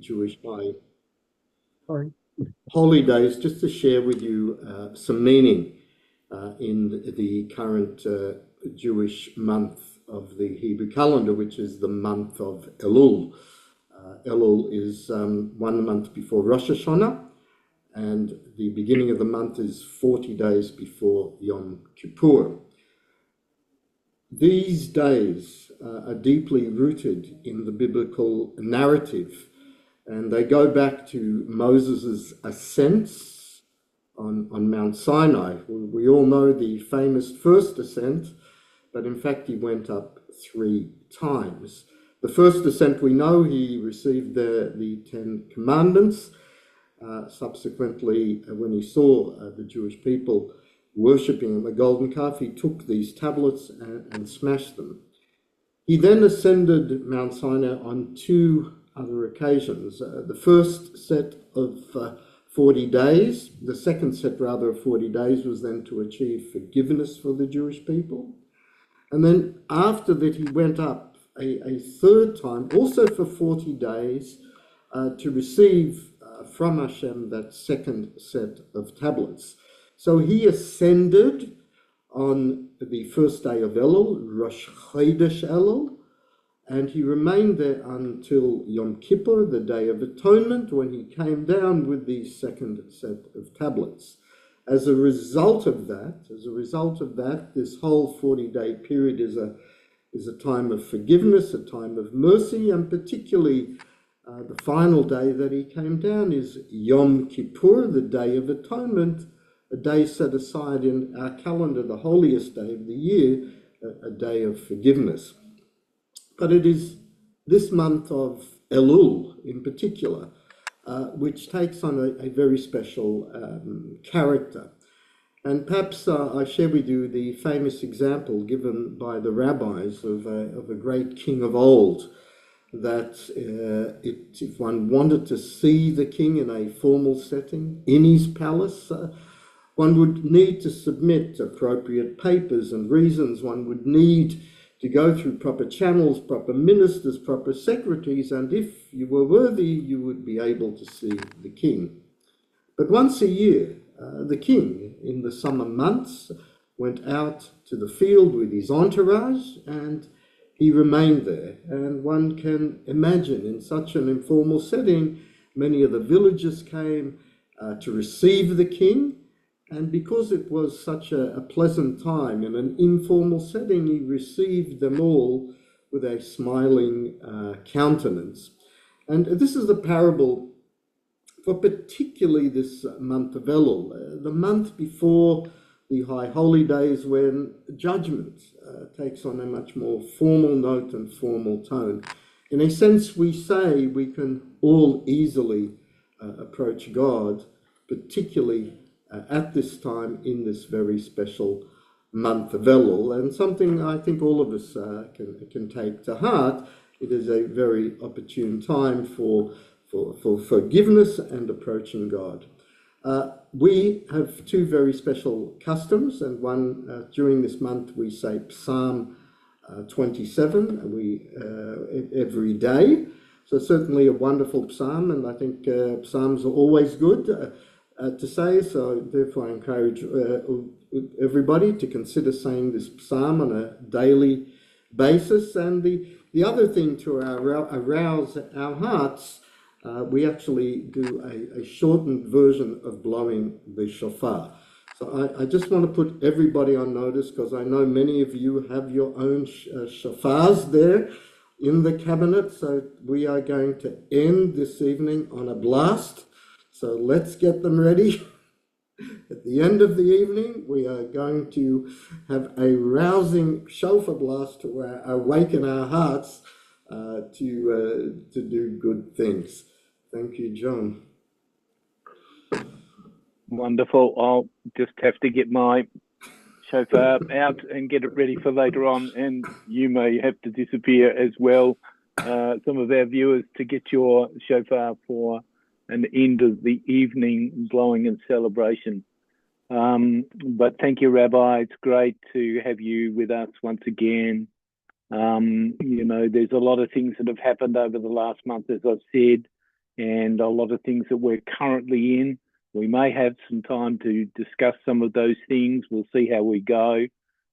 Jewish Sorry. holy days, just to share with you some meaning in the current Jewish month of the Hebrew calendar, which is the month of Elul. Elul is 1 month before Rosh Hashanah, and the beginning of the month is 40 days before Yom Kippur. These days are deeply rooted in the biblical narrative, and they go back to Moses' ascent on Mount Sinai. We all know the famous first ascent, but in fact he went up 3 times. The first ascent, we know he received the 10 commandments. Subsequently, when he saw the Jewish people worshipping the golden calf, he took these tablets and smashed them. He then ascended Mount Sinai on 2 other occasions. The first set of 40 days, the second set rather of 40 days was then to achieve forgiveness for the Jewish people. And then after that he went up a third time, also for 40 days, to receive from Hashem that second set of tablets. So he ascended on the first day of Elul, Rosh Chodesh Elul, and he remained there until Yom Kippur, the Day of Atonement, when he came down with the second set of tablets. As a result of that, this whole 40-day period is a time of forgiveness, a time of mercy, and particularly the final day that he came down is Yom Kippur, the Day of Atonement, a day set aside in our calendar, the holiest day of the year, a day of forgiveness. But it is this month of Elul in particular, which takes on a very special character. And perhaps I share with you the famous example given by the rabbis of a great king of old, that if one wanted to see the king in a formal setting, in his palace, one would need to submit appropriate papers and reasons. One would need to go through proper channels, proper ministers, proper secretaries, and if you were worthy, you would be able to see the king. But once a year, the king, in the summer months, went out to the field with his entourage, and he remained there. And one can imagine, in such an informal setting, many of the villagers came to receive the king. And because it was such a pleasant time in an informal setting, he received them all with a smiling countenance. And this is the parable for particularly this month of Elul, the month before the High Holy Days, when judgment takes on a much more formal note and formal tone. In a sense, we say we can all easily approach God, particularly at this time in this very special month of Elul, and something I think all of us can take to heart. It is a very opportune time for forgiveness and approaching God. We have 2 very special customs, and one during this month we say Psalm 27 every day. So certainly a wonderful psalm, and I think psalms are always good to say, so therefore I encourage everybody to consider saying this psalm on a daily basis. And the other thing to arouse our hearts, we actually do a shortened version of blowing the shofar. So I just want to put everybody on notice, because I know many of you have your own shofars there in the cabinet. So we are going to end this evening on a blast. So let's get them ready. At the end of the evening, we are going to have a rousing shofar blast to awaken our hearts to do good things. Thank you, John. Wonderful. I'll just have to get my shofar out and get it ready for later on, and you may have to disappear as well, some of our viewers, to get your shofar for an end of the evening blowing and celebration. But thank you, Rabbi. It's great to have you with us once again. There's a lot of things that have happened over the last month, as I've said. and a lot of things that we're currently in. We may have some time to discuss some of those things. We'll see how we go.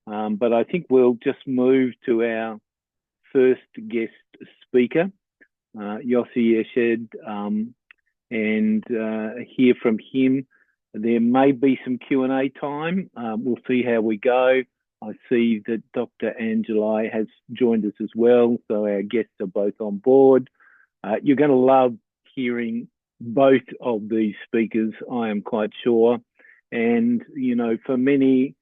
But I think we'll just move to our first guest speaker, Yossi and hear from him. There may be some Q&A time. We'll see how we go. I see that Dr. Anjuli has joined us as well, so our guests are both on board. You're going to love hearing both of these speakers, I am quite sure. And, you know, for many,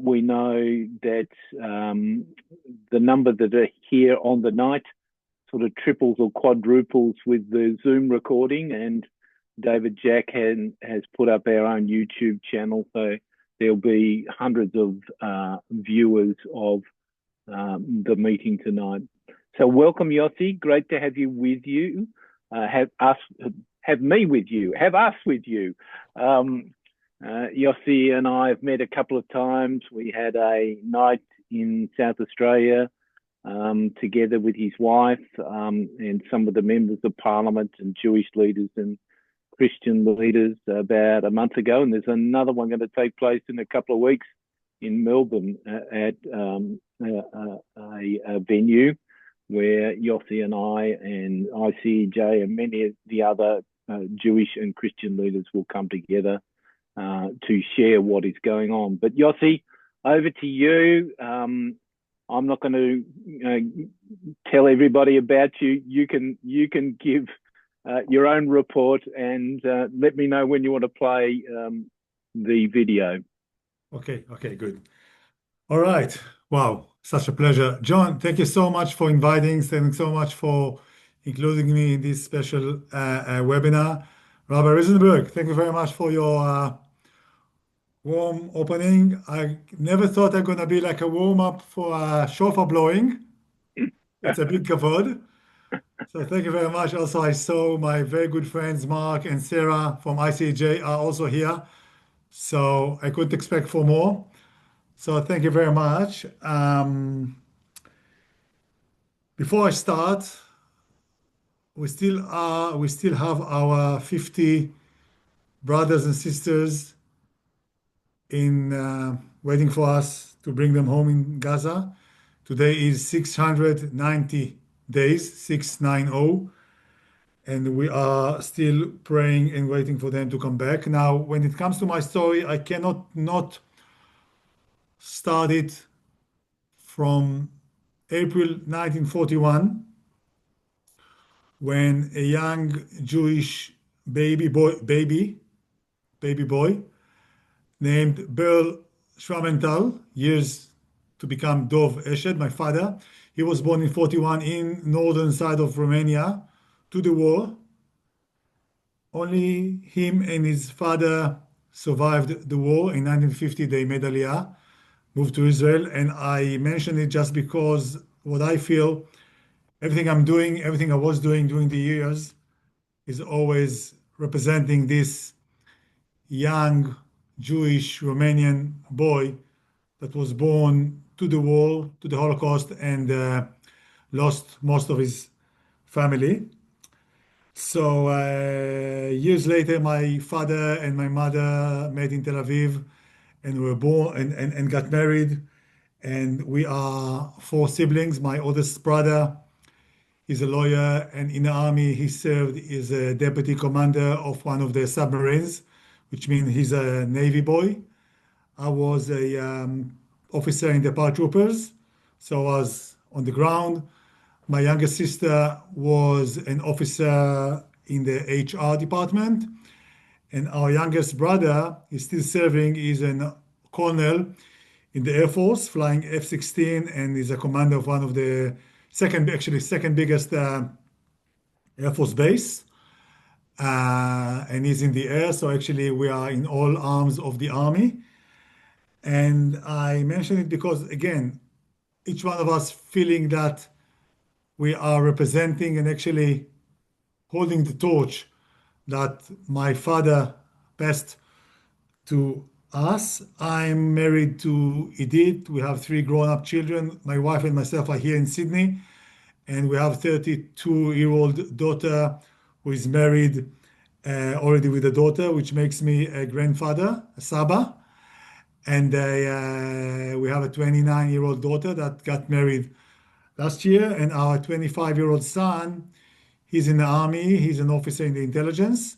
we know that the number that are here on the night sort of triples or quadruples with the Zoom recording, and David Jack has put up our own YouTube channel, so there'll be hundreds of viewers of the meeting tonight. So welcome, Yossi. Great to have you with you. Have me with you. Have us with you. Yossi and I have met a couple of times. We had a night in South Australia together with his wife and some of the members of Parliament and Jewish leaders and Christian leaders about a month ago. And there's another one going to take place in a couple of weeks in Melbourne at a venue where Yossi and I and ICEJ and many of the other Jewish and Christian leaders will come together to share what is going on. But Yossi, over to you. I'm not going to tell everybody about you. You can give your own report and let me know when you want to play the video. Okay, good. All right. Wow, such a pleasure. John, thank you so much for inviting. Thank you so much for including me in this special webinar. Rabbi Risenberg, thank you very much for your warm opening. I never thought I'm going to be like a warm-up for shofar blowing. It's a big kavod. So thank you very much. Also, I saw my very good friends, Mark and Sarah from ICJ are also here. So I couldn't expect for more. So thank you very much. Before I start, we still have our 50 brothers and sisters in waiting for us to bring them home in Gaza. Today is 690 days, 690, and we are still praying and waiting for them to come back. Now, when it comes to my story, I cannot not start it from April 1941, when a young Jewish baby boy named Berl Schwamenthal, years to become Dov Eshed, my father. He was born in 41 in northern side of Romania to the war. Only him and his father survived the war. In 1950, they made Aliyah, moved to Israel. And I mention it just because what I feel, everything I'm doing, everything I was doing during the years is always representing this young Jewish Romanian boy that was born to the war, to the Holocaust, and lost most of his family. So years later, my father and my mother met in Tel Aviv and were born and got married. And we are four siblings. My oldest brother is a lawyer, and in the army, he served as a deputy commander of one of the submarines, which means he's a Navy boy. I was a officer in the paratroopers, so I was on the ground. My younger sister was an officer in the HR department, and our youngest brother is still serving. He's a colonel in the Air Force, flying F-16, and is a commander of one of the second biggest Air Force base. And he's in the air, so actually we are in all arms of the army. And I mention it because, again, each one of us feeling that we are representing and actually holding the torch that my father passed to us. I'm married to Edith. We have three grown-up children. My wife and myself are here in Sydney, and we have a 32-year-old daughter who is married already with a daughter, which makes me a grandfather, a Saba. And we have a 29-year-old daughter that got married last year. And our 25-year-old son, he's in the army. He's an officer in the intelligence.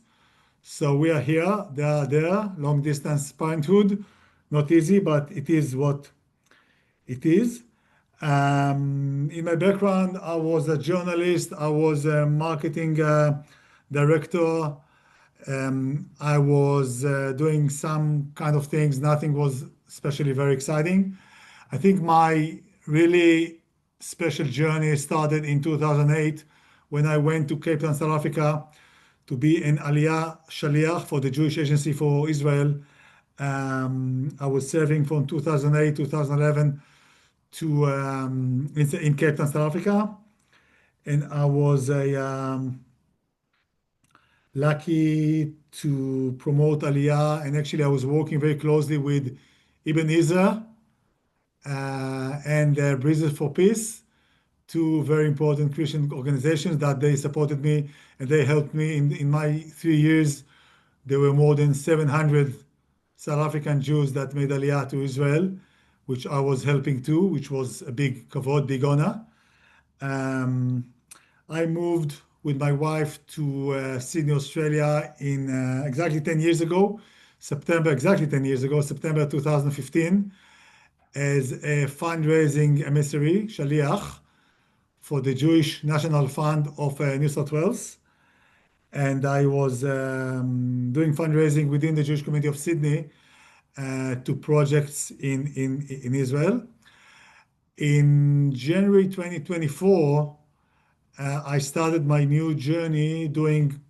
So we are here, they are there, long distance parenthood. Not easy, but it is what it is. In my background, I was a journalist. I was a marketing director. I was doing some kind of things. Nothing was especially very exciting. I think my really special journey started in 2008 when I went to Cape Town, South Africa, to be an Aliyah Shaliach for the Jewish Agency for Israel. I was serving from 2008, 2011 to in Cape Town, South Africa, and I was lucky to promote Aliyah. And actually, I was working very closely with Ibn Ezra and Bridges for Peace, two very important Christian organizations that they supported me and they helped me in my 3 years. There were more than 700 South African Jews that made Aliyah to Israel, which I was helping too, which was a big kavod, big honor. I moved with my wife to Sydney, Australia in exactly 10 years ago, exactly 10 years ago, September 2015, as a fundraising emissary, Shaliach, for the Jewish National Fund of New South Wales. And I was doing fundraising within the Jewish community of Sydney to projects in Israel. In January 2024, I started my new journey doing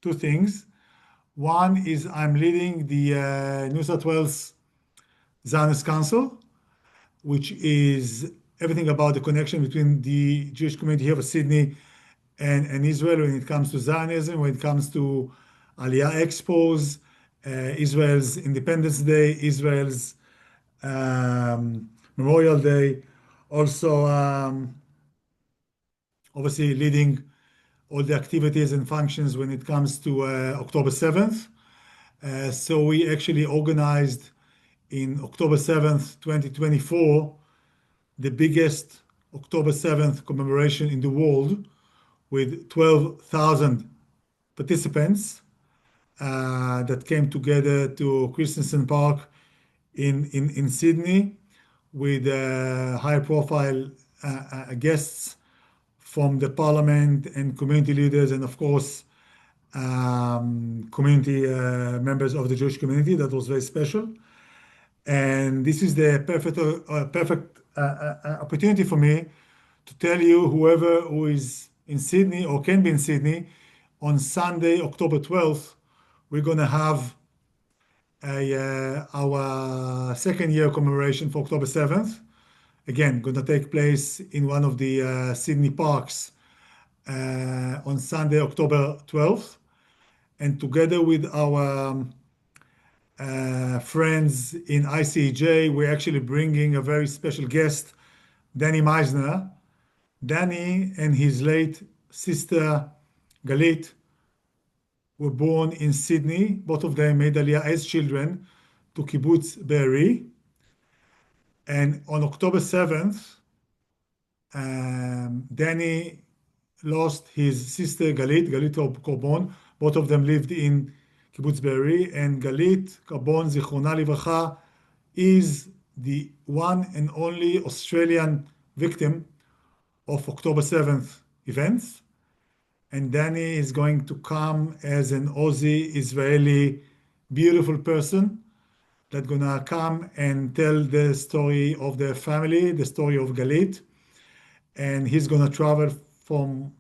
two things. One is I'm leading the New South Wales Zionist Council, which is everything about the connection between the Jewish community here of Sydney and Israel when it comes to Zionism, when it comes to Aliyah Expos, Israel's Independence Day, Israel's Memorial Day. Also, obviously leading all the activities and functions when it comes to October 7th. So we actually organized in October 7th, 2024, the biggest October 7th commemoration in the world with 12,000 participants that came together to Christensen Park in Sydney with high profile guests from the parliament and community leaders, and of course, community members of the Jewish community. That was very special. And this is the perfect opportunity for me to tell you, whoever who is in Sydney or can be in Sydney, on Sunday, October 12th, we're going to have our second year commemoration for October 7th. Again, going to take place in one of the Sydney parks on Sunday, October 12th. And together with our friends in ICEJ, we're actually bringing a very special guest, Danny Meisner. Danny and his late sister, Galit, were born in Sydney. Both of them made Aliyah as children to Kibbutz Be'eri. And on October 7th, Danny lost his sister, Galit Korbon. Both of them lived in Kibbutz Be'eri. And Galit Korbon, Zichrona Livracha, is the one and only Australian victim of October 7th events. And Danny is going to come as an Aussie Israeli beautiful person that's gonna come and tell the story of their family, the story of Galit. And he's gonna travel from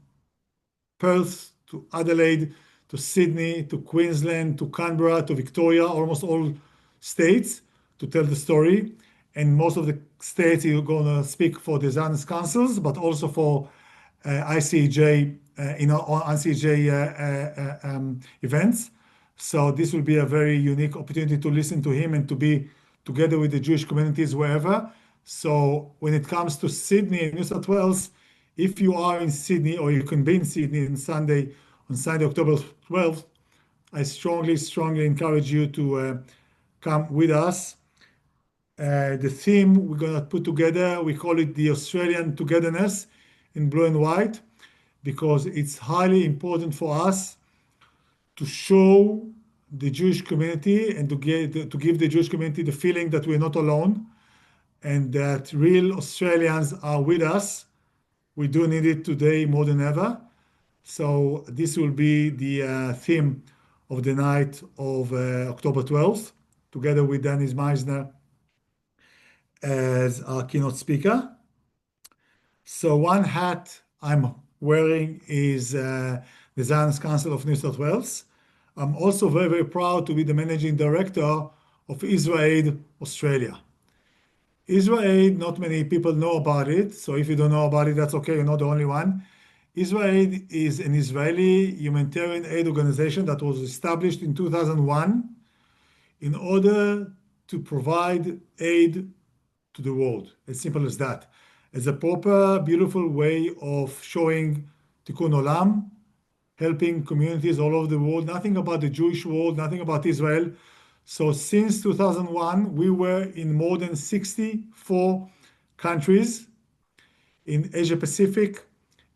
Perth to Adelaide to Sydney to Queensland to Canberra to Victoria, almost all states, to tell the story. And most of the states he's gonna speak for the Zionist councils, but also for ICEJ, ICEJ events. So this will be a very unique opportunity to listen to him and to be together with the Jewish communities wherever. So when it comes to Sydney and New South Wales, if you are in Sydney or you can be in Sydney on Sunday, October 12th, I strongly encourage you to come with us. The theme we're going to put together, we call it the Australian Togetherness in blue and white, because it's highly important for us to show the Jewish community and to give the Jewish community the feeling that we're not alone and that real Australians are with us. We do need it today more than ever. So this will be the theme of the night of October 12th, together with Dennis Meisner as our keynote speaker. So one hat I'm wearing is the Zionist Council of New South Wales. I'm also very proud to be the managing director of Israel Australia. Israel, not many people know about it. So if you don't know about it, that's okay. You're not the only one. Israel is an Israeli humanitarian aid organization that was established in 2001 in order to provide aid to the world. As simple as that. It's a proper, beautiful way of showing Tikkun Olam, helping communities all over the world, nothing about the Jewish world, nothing about Israel. So since 2001, we were in more than 64 countries in Asia Pacific,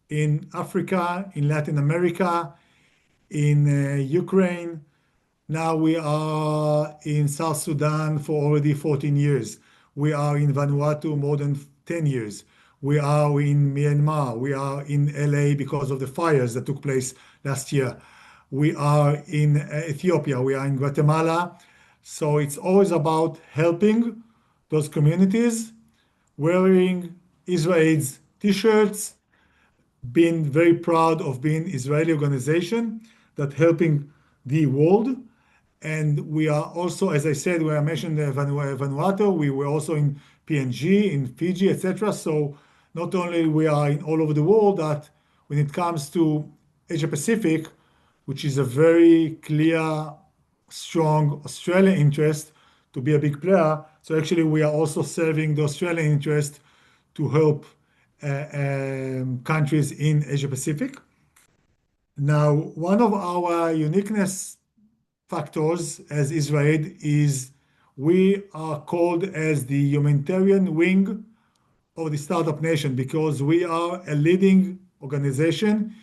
in Africa, in Latin America, in Ukraine. Now we are in South Sudan for already 14 years. We are in Vanuatu more than 10 years. We are in Myanmar. We are in LA because of the fires that took place last year. We are in Ethiopia. We are in Guatemala. So it's always about helping those communities, wearing Israel's t-shirts, being very proud of being Israeli organization that helping the world. And we are also, as I said, we are mentioned Vanuatu, we were also in PNG, in Fiji, etc. So not only we are in all over the world, that when it comes to Asia Pacific, which is a very clear, strong Australian interest to be a big player. So actually we are also serving the Australian interest to help countries in Asia Pacific. Now, one of our uniqueness factors as Israel is we are called as the humanitarian wing of the startup nation because we are a leading organization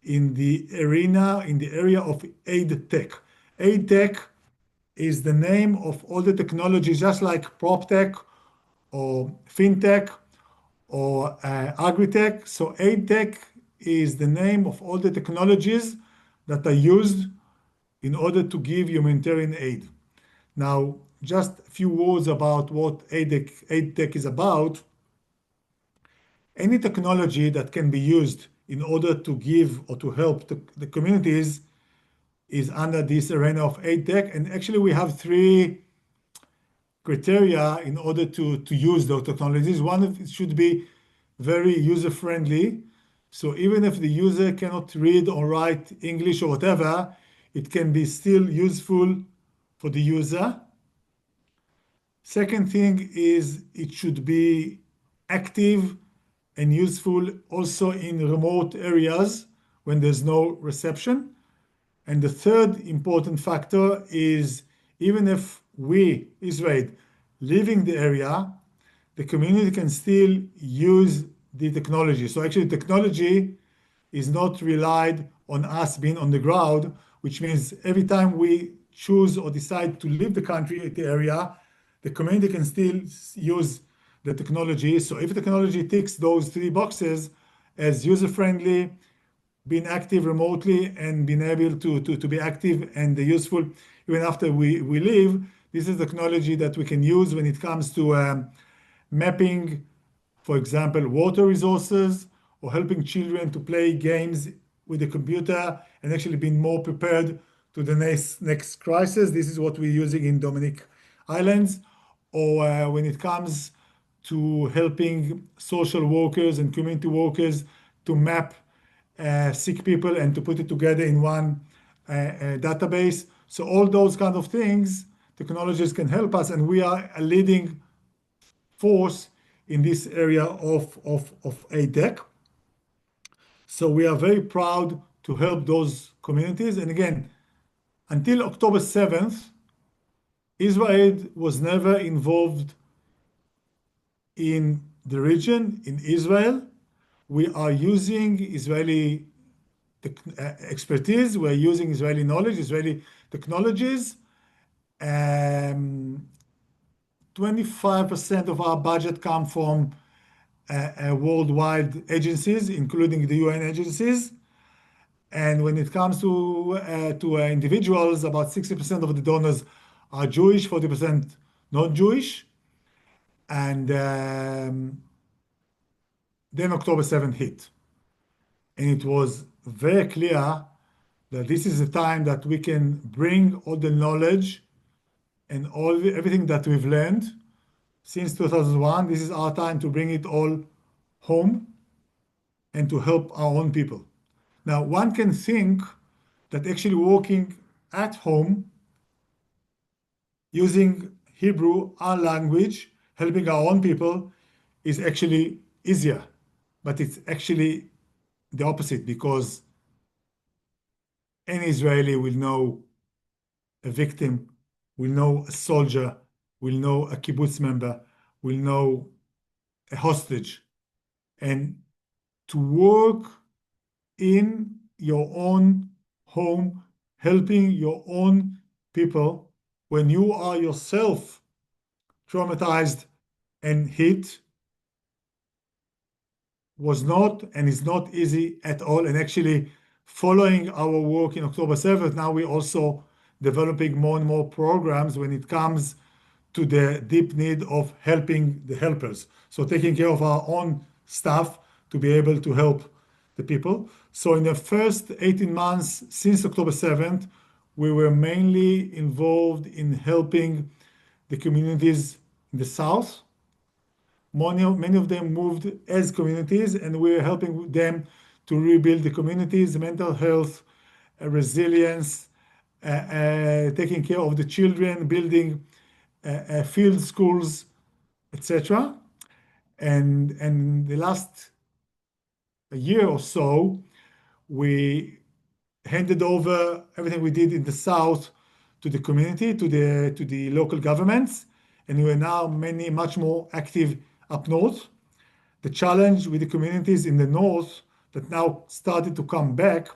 in the area of aid tech. Aid tech is the name of all the technologies, just like prop tech or fintech or agri-tech. So aid tech is the name of all the technologies that are used in order to give humanitarian aid. Now, just a few words about what aid tech is about. Any technology that can be used in order to give or to help the communities is under this arena of aid tech. And actually, we have three criteria in order to use those technologies. One, it should be very user-friendly. So even if the user cannot read or write English or whatever, it can be still useful for the user. Second thing is it should be active and useful also in remote areas when there's no reception. And the third important factor is even if we, Israel, leaving the area, the community can still use the technology. So actually technology is not relied on us being on the ground, which means every time we choose or decide to leave the country, the area, the community can still use the technology. So if the technology ticks those three boxes as user-friendly, being active remotely, and being able to be active and useful even after we leave, this is technology that we can use when it comes to mapping, for example, water resources, or helping children to play games with the computer and actually being more prepared to the next crisis. This is what we're using in Dominic Islands. Or when it comes to helping social workers and community workers to map sick people and to put it together in one database. So all those kind of things, technologies can help us, and we are a leading force in this area of aid tech. So we are very proud to help those communities. And again, until October 7th, Israel was never involved in the region, in Israel. We are using Israeli expertise, we're using Israeli knowledge, Israeli technologies. 25% of our budget come from worldwide agencies, including the UN agencies. And when it comes to individuals, about 60% of the donors are Jewish, 40% non-Jewish. And then October 7th hit. And it was very clear that this is the time that we can bring all the knowledge and everything that we've learned since 2001. This is our time to bring it all home and to help our own people. Now, one can think that actually working at home using Hebrew, our language, helping our own people is actually easier. But it's actually the opposite, because any Israeli will know a victim, will know a soldier, will know a kibbutz member, will know a hostage. And to work in your own home, helping your own people when you are yourself traumatized and hit was not and is not easy at all. And actually, following our work in October 7th, now we're also developing more and more programs when it comes to the deep need of helping the helpers. So taking care of our own staff to be able to help the people. So in the first 18 months since October 7th, we were mainly involved in helping the communities in the south. Many of them moved as communities, and we are helping them to rebuild the communities, mental health, resilience, taking care of the children, building field schools, etc. And the last year or so, we handed over everything we did in the south to the community, to the local governments, and we are now much more active up north. The challenge with the communities in the north that now started to come back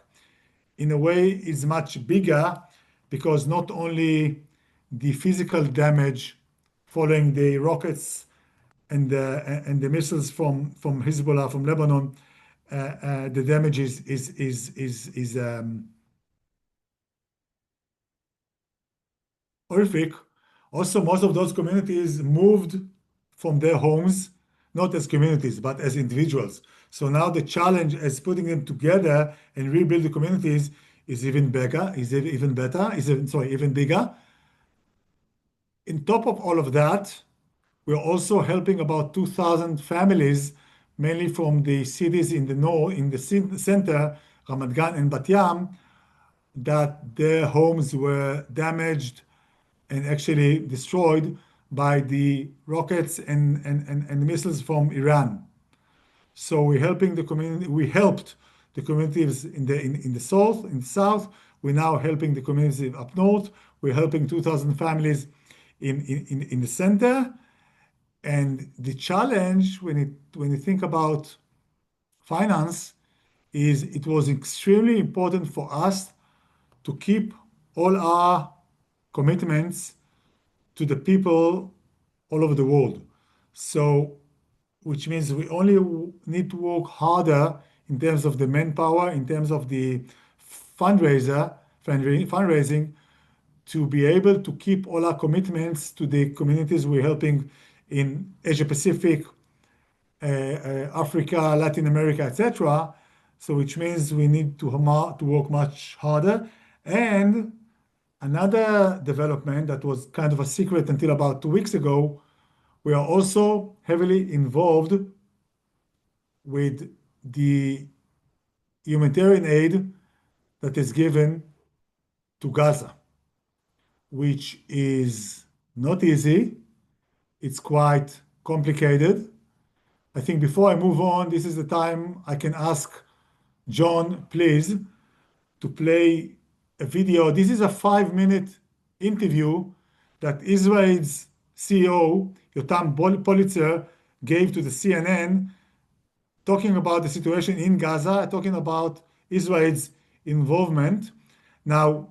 in a way is much bigger, because not only the physical damage following the rockets and the missiles from Hezbollah, from Lebanon, the damage is horrific. Also, most of those communities moved from their homes, not as communities, but as individuals. So now the challenge is putting them together and rebuild the communities is even bigger, even bigger. On top of all of that, we're also helping about 2,000 families, mainly from the cities in the north, in the center, Ramat Gan and Bat Yam, that their homes were damaged and actually destroyed by the rockets and missiles from Iran. So we're helping the community. We helped the communities in the south. We're now helping the communities up north. We're helping 2,000 families in the center. And the challenge when you think about finance is it was extremely important for us to keep all our commitments to the people all over the world. So, which means we only need to work harder in terms of the manpower, in terms of the fundraising, to be able to keep all our commitments to the communities we're helping in Asia Pacific, Africa, Latin America, etc. So, which means we need to work much harder. And another development that was kind of a secret until about 2 weeks ago, we are also heavily involved with the humanitarian aid that is given to Gaza, which is not easy. It's quite complicated. I think before I move on, this is the time I can ask John, please, to play a video. This is a 5-minute interview that Israel's CEO, Yotam Politzer, gave to the CNN, talking about the situation in Gaza, talking about Israel's involvement. Now,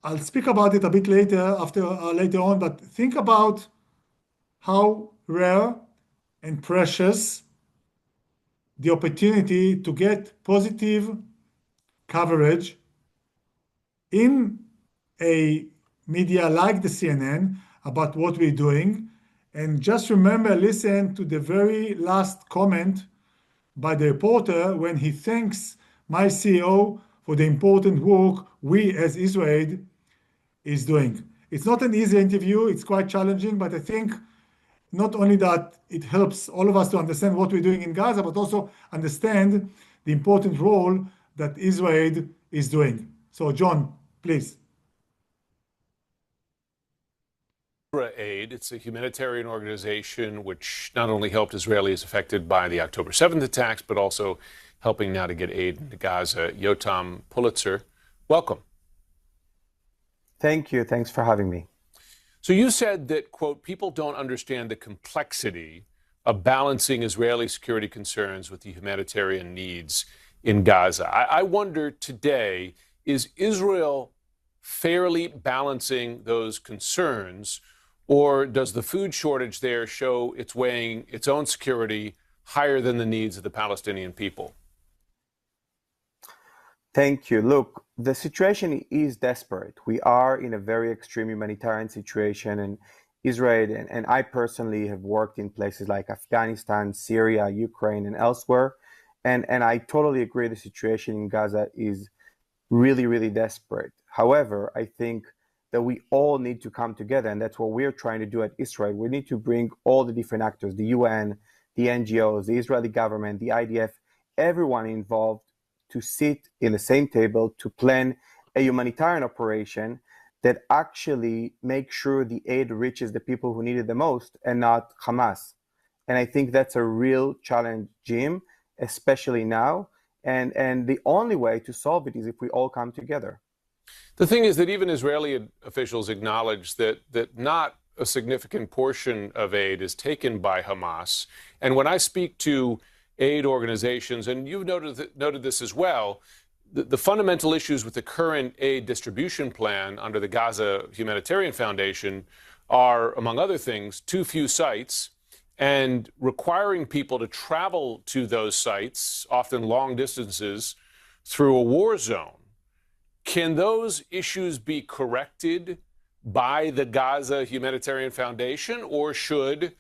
I'll speak about it a bit later, later on, but think about how rare and precious the opportunity to get positive coverage in a media like the CNN about what we're doing. And just remember, listen to the very last comment by the reporter when he thanks my CEO for the important work we as Israel is doing. It's not an easy interview, it's quite challenging, but I think not only that it helps all of us to understand what we're doing in Gaza, but also understand the important role that Israel is doing. So John, please. Aid. It's a humanitarian organization which not only helped Israelis affected by the October 7th attacks, but also helping now to get aid into Gaza. Yotam Politzer, welcome. Thank you. Thanks for having me. So you said that, quote, people don't understand the complexity of balancing Israeli security concerns with the humanitarian needs in Gaza. I wonder today, is Israel fairly balancing those concerns, or does the food shortage there show it's weighing its own security higher than the needs of the Palestinian people? Thank you. Look, the situation is desperate. We are in a very extreme humanitarian situation, and Israel and I personally have worked in places like Afghanistan, Syria, Ukraine, and elsewhere. And I totally agree the situation in Gaza is really, really desperate. However, I think that we all need to come together, and that's what we're trying to do at Israel. We need to bring all the different actors, the UN, the NGOs, the Israeli government, the IDF, everyone involved to sit in the same table to plan a humanitarian operation that actually makes sure the aid reaches the people who need it the most and not Hamas. And I think that's a real challenge, Jim, especially now. And the only way to solve it is if we all come together. The thing is that even Israeli officials acknowledge that not a significant portion of aid is taken by Hamas. And when I speak to aid organizations, and you've noted this as well, the fundamental issues with the current aid distribution plan under the Gaza Humanitarian Foundation are, among other things, too few sites and requiring people to travel to those sites, often long distances, through a war zone. Can those issues be corrected by the Gaza Humanitarian Foundation, or should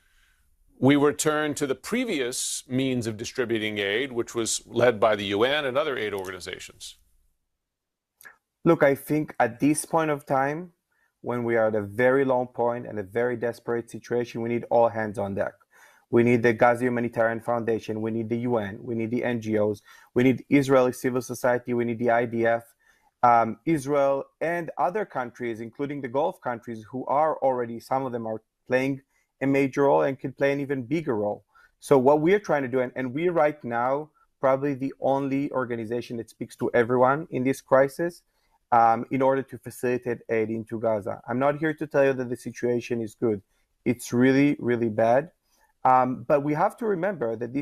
we return to the previous means of distributing aid, which was led by the UN and other aid organizations? Look, I think at this point of time, when we are at a very low point and a very desperate situation, we need all hands on deck. We need the Gaza Humanitarian Foundation, we need the UN, we need the NGOs, we need Israeli civil society, we need the IDF, Israel and other countries, including the Gulf countries, who are already, some of them are playing a major role and can play an even bigger role. So what we're trying to do, and we're right now probably the only organization that speaks to everyone in this crisis in order to facilitate aid into Gaza. I'm not here to tell you that the situation is good. It's really, really bad. But we have to remember that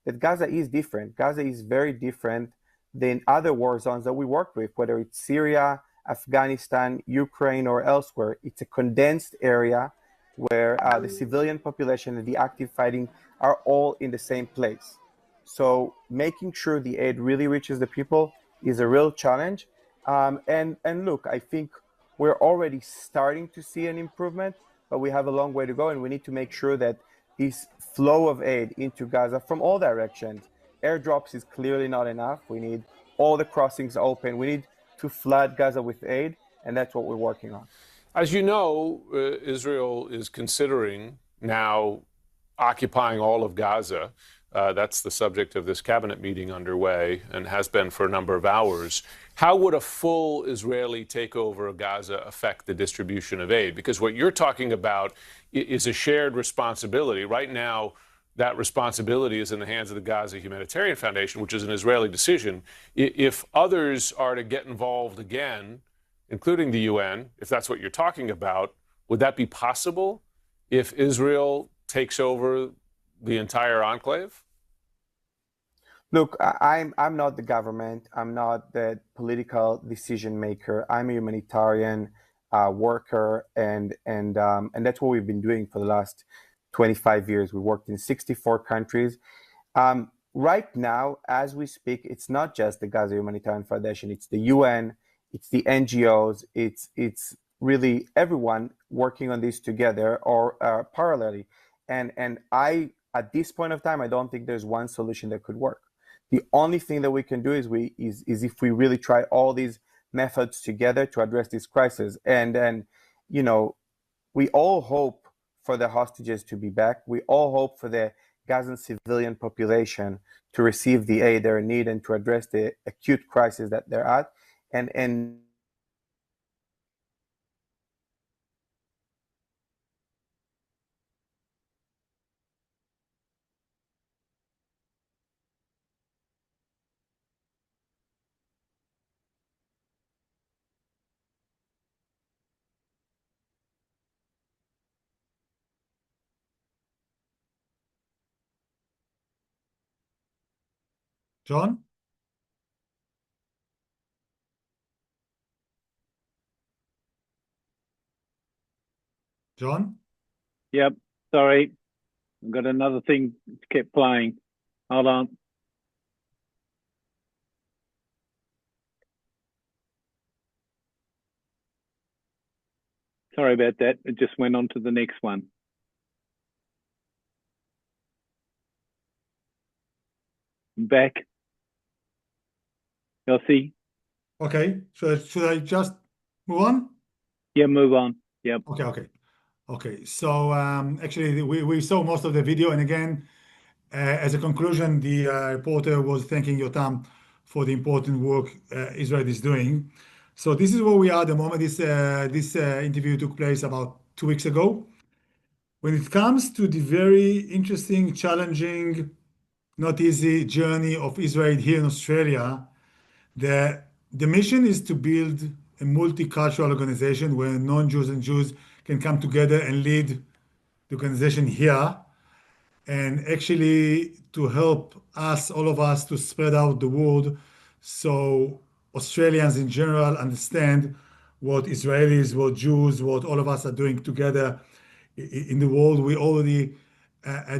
that Gaza is different. Gaza is very different than other war zones that we work with, whether it's Syria, Afghanistan, Ukraine, or elsewhere. It's a condensed area where the civilian population and the active fighting are all in the same place. So making sure the aid really reaches the people is a real challenge. And look, I think we're already starting to see an improvement, but we have a long way to go, and we need to make sure that this flow of aid into Gaza from all directions, airdrops is clearly not enough. We need all the crossings open. We need to flood Gaza with aid, and that's what we're working on. As you know, Israel is considering now occupying all of Gaza. That's the subject of this cabinet meeting underway and has been for a number of hours. How would a full Israeli takeover of Gaza affect the distribution of aid? Because what you're talking about is a shared responsibility. Right now, that responsibility is in the hands of the Gaza Humanitarian Foundation, which is an Israeli decision. If others are to get involved again, including the UN, if that's what you're talking about, would that be possible if Israel takes over the entire enclave? Look, I'm not the government. I'm not the political decision maker. I'm a humanitarian worker, and that's what we've been doing for the last 25 years. We worked in 64 countries. Right now, as we speak, it's not just the Gaza Humanitarian Foundation. It's the UN. It's the NGOs. It's really everyone working on this together or parallelly. And I, at this point of time, I don't think there's one solution that could work. The only thing that we can do is if we really try all these methods together to address this crisis. And then, you know, we all hope for the hostages to be back. We all hope for the Gazan civilian population to receive the aid they need and to address the acute crisis that they're at. And John? John? Yep. Sorry. I've got another thing that kept playing. Hold on. Sorry about that. It just went on to the next one. Back. Yossi? Okay. Should I just move on? Yeah, move on. Yep. Okay. So actually, we saw most of the video, and again, as a conclusion, the reporter was thanking Yotam for the important work Israel is doing. So this is where we are at the moment. This interview took place about 2 weeks ago. When it comes to the very interesting, challenging, not easy journey of Israel here in Australia, the mission is to build a multicultural organization where non-Jews and Jews can come together and lead the organization here, and actually to help us, all of us, to spread out the word so Australians in general understand what Israelis, what Jews, what all of us are doing together in the world. We already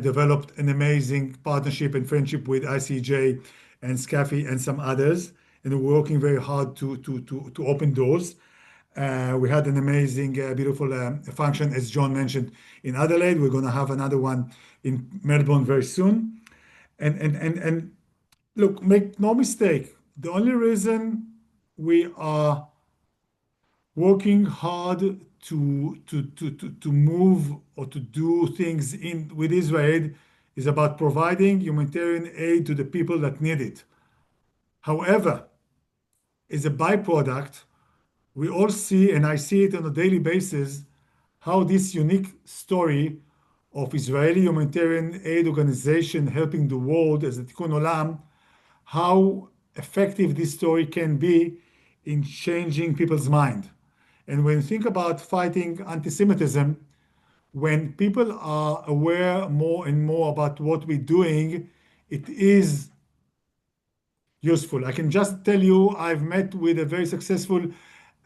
developed an amazing partnership and friendship with ICJ and SCAFI and some others, and we're working very hard to open doors. We had an amazing, beautiful function, as John mentioned, in Adelaide. We're going to have another one in Melbourne very soon. And look, make no mistake, the only reason we are working hard to move or to do things with Israel is about providing humanitarian aid to the people that need it. However, as a byproduct, we all see, and I see it on a daily basis, how this unique story of Israeli humanitarian aid organization helping the world as a Tikkun Olam, how effective this story can be in changing people's mind. And when you think about fighting anti-Semitism, when people are aware more and more about what we're doing, it is useful. I can just tell you, I've met with a very successful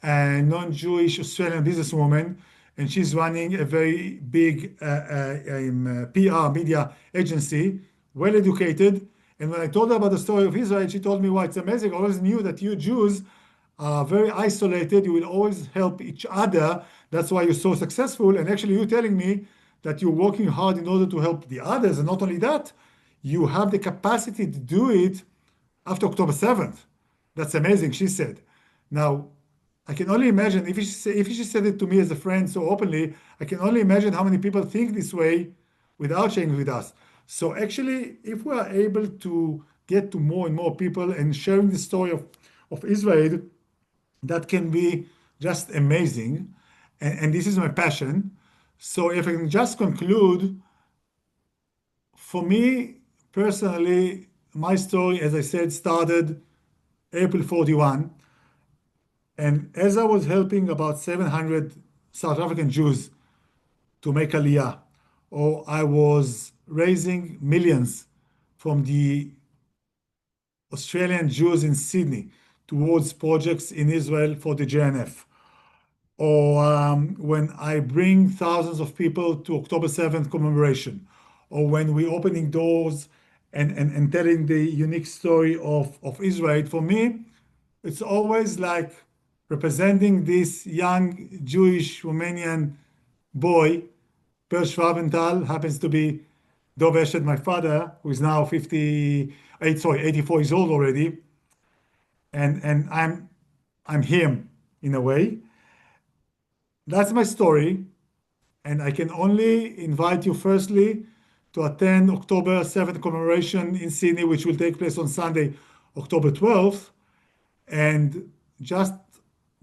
non-Jewish Australian businesswoman, and she's running a very big PR media agency, well educated. And when I told her about the story of Israel, she told me, "Well, it's amazing. I always knew that you Jews are very isolated. You will always help each other. That's why you're so successful. And actually, you're telling me that you're working hard in order to help the others. And not only that, you have the capacity to do it after October 7th. That's amazing," she said. Now, I can only imagine if she said it to me as a friend so openly, I can only imagine how many people think this way without sharing with us. So actually, if we are able to get to more and more people and sharing the story of Israel, that can be just amazing. And this is my passion. So if I can just conclude, for me personally, my story, as I said, started April 41. And as I was helping about 700 South African Jews to make Aliyah, or I was raising millions from the Australian Jews in Sydney towards projects in Israel for the JNF, or when I bring thousands of people to October 7th commemoration, or when we're opening doors and telling the unique story of Israel, for me, it's always like representing this young Jewish Romanian boy. Per Schwabenthal happens to be Dov Eshed, my father, who is now 84 years old already, and I'm him in a way. That's my story, and I can only invite you firstly to attend October 7th commemoration in Sydney, which will take place on Sunday, October 12th, and just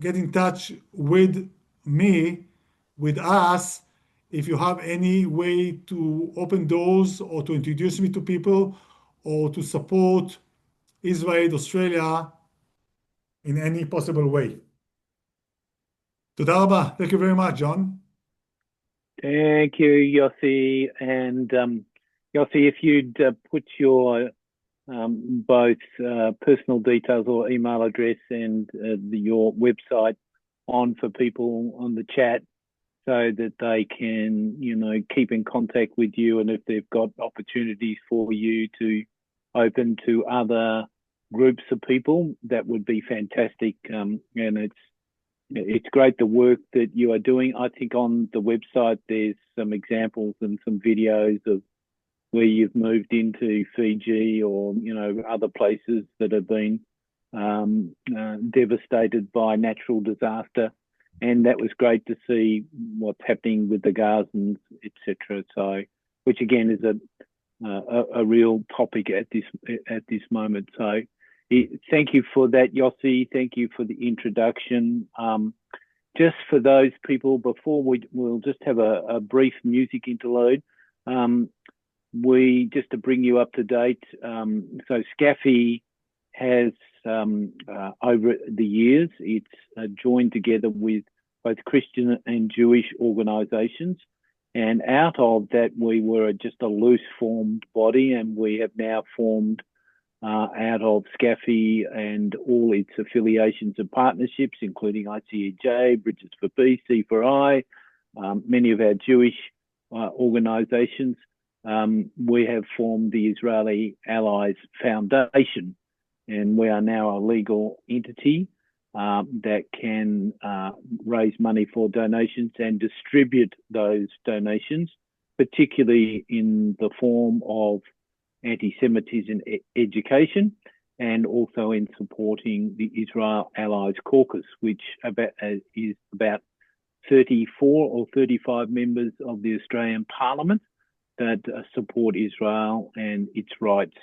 get in touch with me, with us, if you have any way to open doors or to introduce me to people or to support Israel, Australia in any possible way. תודה רבה. Thank you very much, John. Thank you, Yossi. And Yossi, if you'd put your both personal details or email address and your website on for people on the chat so that they can, keep in contact with you, and if they've got opportunities for you to open to other groups of people, that would be fantastic. And it's great the work that you are doing. I think on the website there's some examples and some videos of where you've moved into Fiji or, other places that have been devastated by natural disaster. And that was great to see what's happening with the Gazans, etc. So, which again is a real topic at this moment. So, thank you for that, Yossi. Thank you for the introduction. Just for those people, before we'll just have a brief music interlude. Just to bring you up to date. So SCAFI has over the years, it's joined together with both Christian and Jewish organisations, and out of that we were just a loose formed body, and we have now formed out of SCAFI and all its affiliations and partnerships, including ICEJ, Bridges for Peace, C4I, many of our Jewish organisations. We have formed the Israeli Allies Foundation, and we are now a legal entity that can raise money for donations and distribute those donations, particularly in the form of anti-Semitism education, and also in supporting the Israel Allies Caucus, which is about 34 or 35 members of the Australian Parliament that support Israel and its rights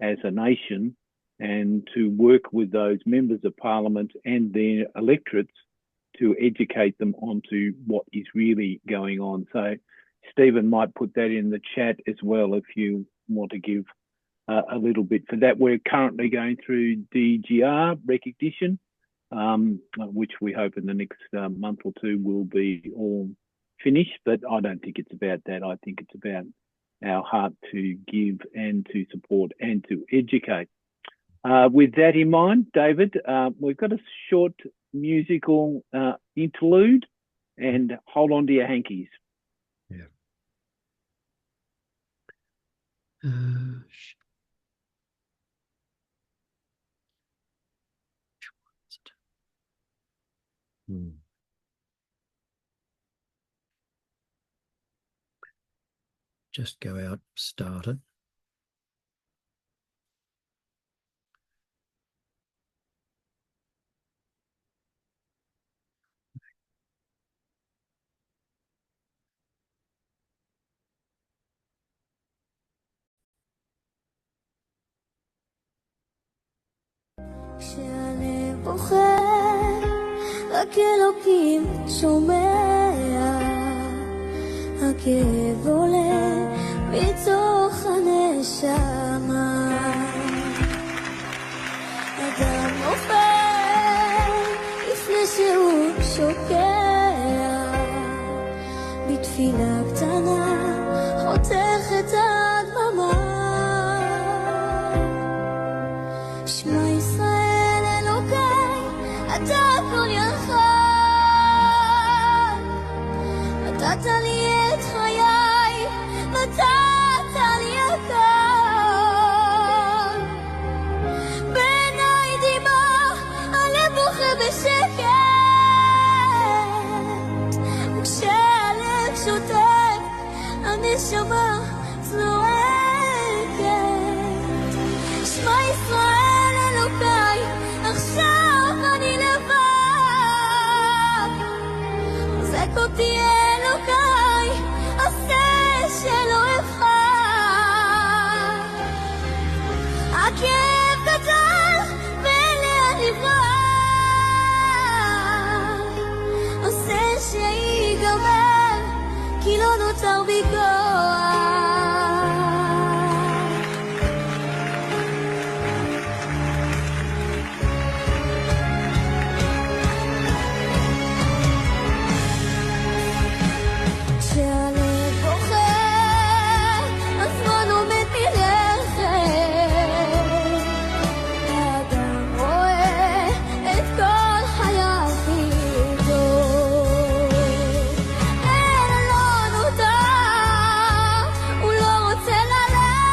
as a nation, and to work with those members of Parliament and their electorates to educate them onto what is really going on. So Stephen might put that in the chat as well if you want to give a little bit for that. We're currently going through DGR recognition, which we hope in the next month or two will be all finished, but I don't think it's about that. I think it's about our heart to give and to support and to educate. With that in mind, David, we've got a short musical interlude, and hold on to your hankies. Yeah. Just go out, start it. כשהלב בוכה, רק אלוקים שומע, הכאב עולה מתוך הנשמה. הנשמה. אדם נופל לפני שהוא שוקע, בתפילה קטנה חותך את הדממה. שמע ישראל אלוקיי, אתה הכל יכול, נתת לי את חיי, נתת לי הכל. בעיניי דמעה, הלב בוכה בשקט, וכשהלב שותק, הנשמה צועקת. שמע ישראל אלוקיי, עכשיו אני לבד, חזק אותי אלוקיי, עשה שלא אבחר. הכאב גדול ואין לאן לברוח, עושה שיגמר, כי לא נותר בי כוח. כשהלב בוכה, הזמן עומד מלכת, האדם רואה את כל חייו איתו. אין לו נותר, הוא לא רוצה ללכת,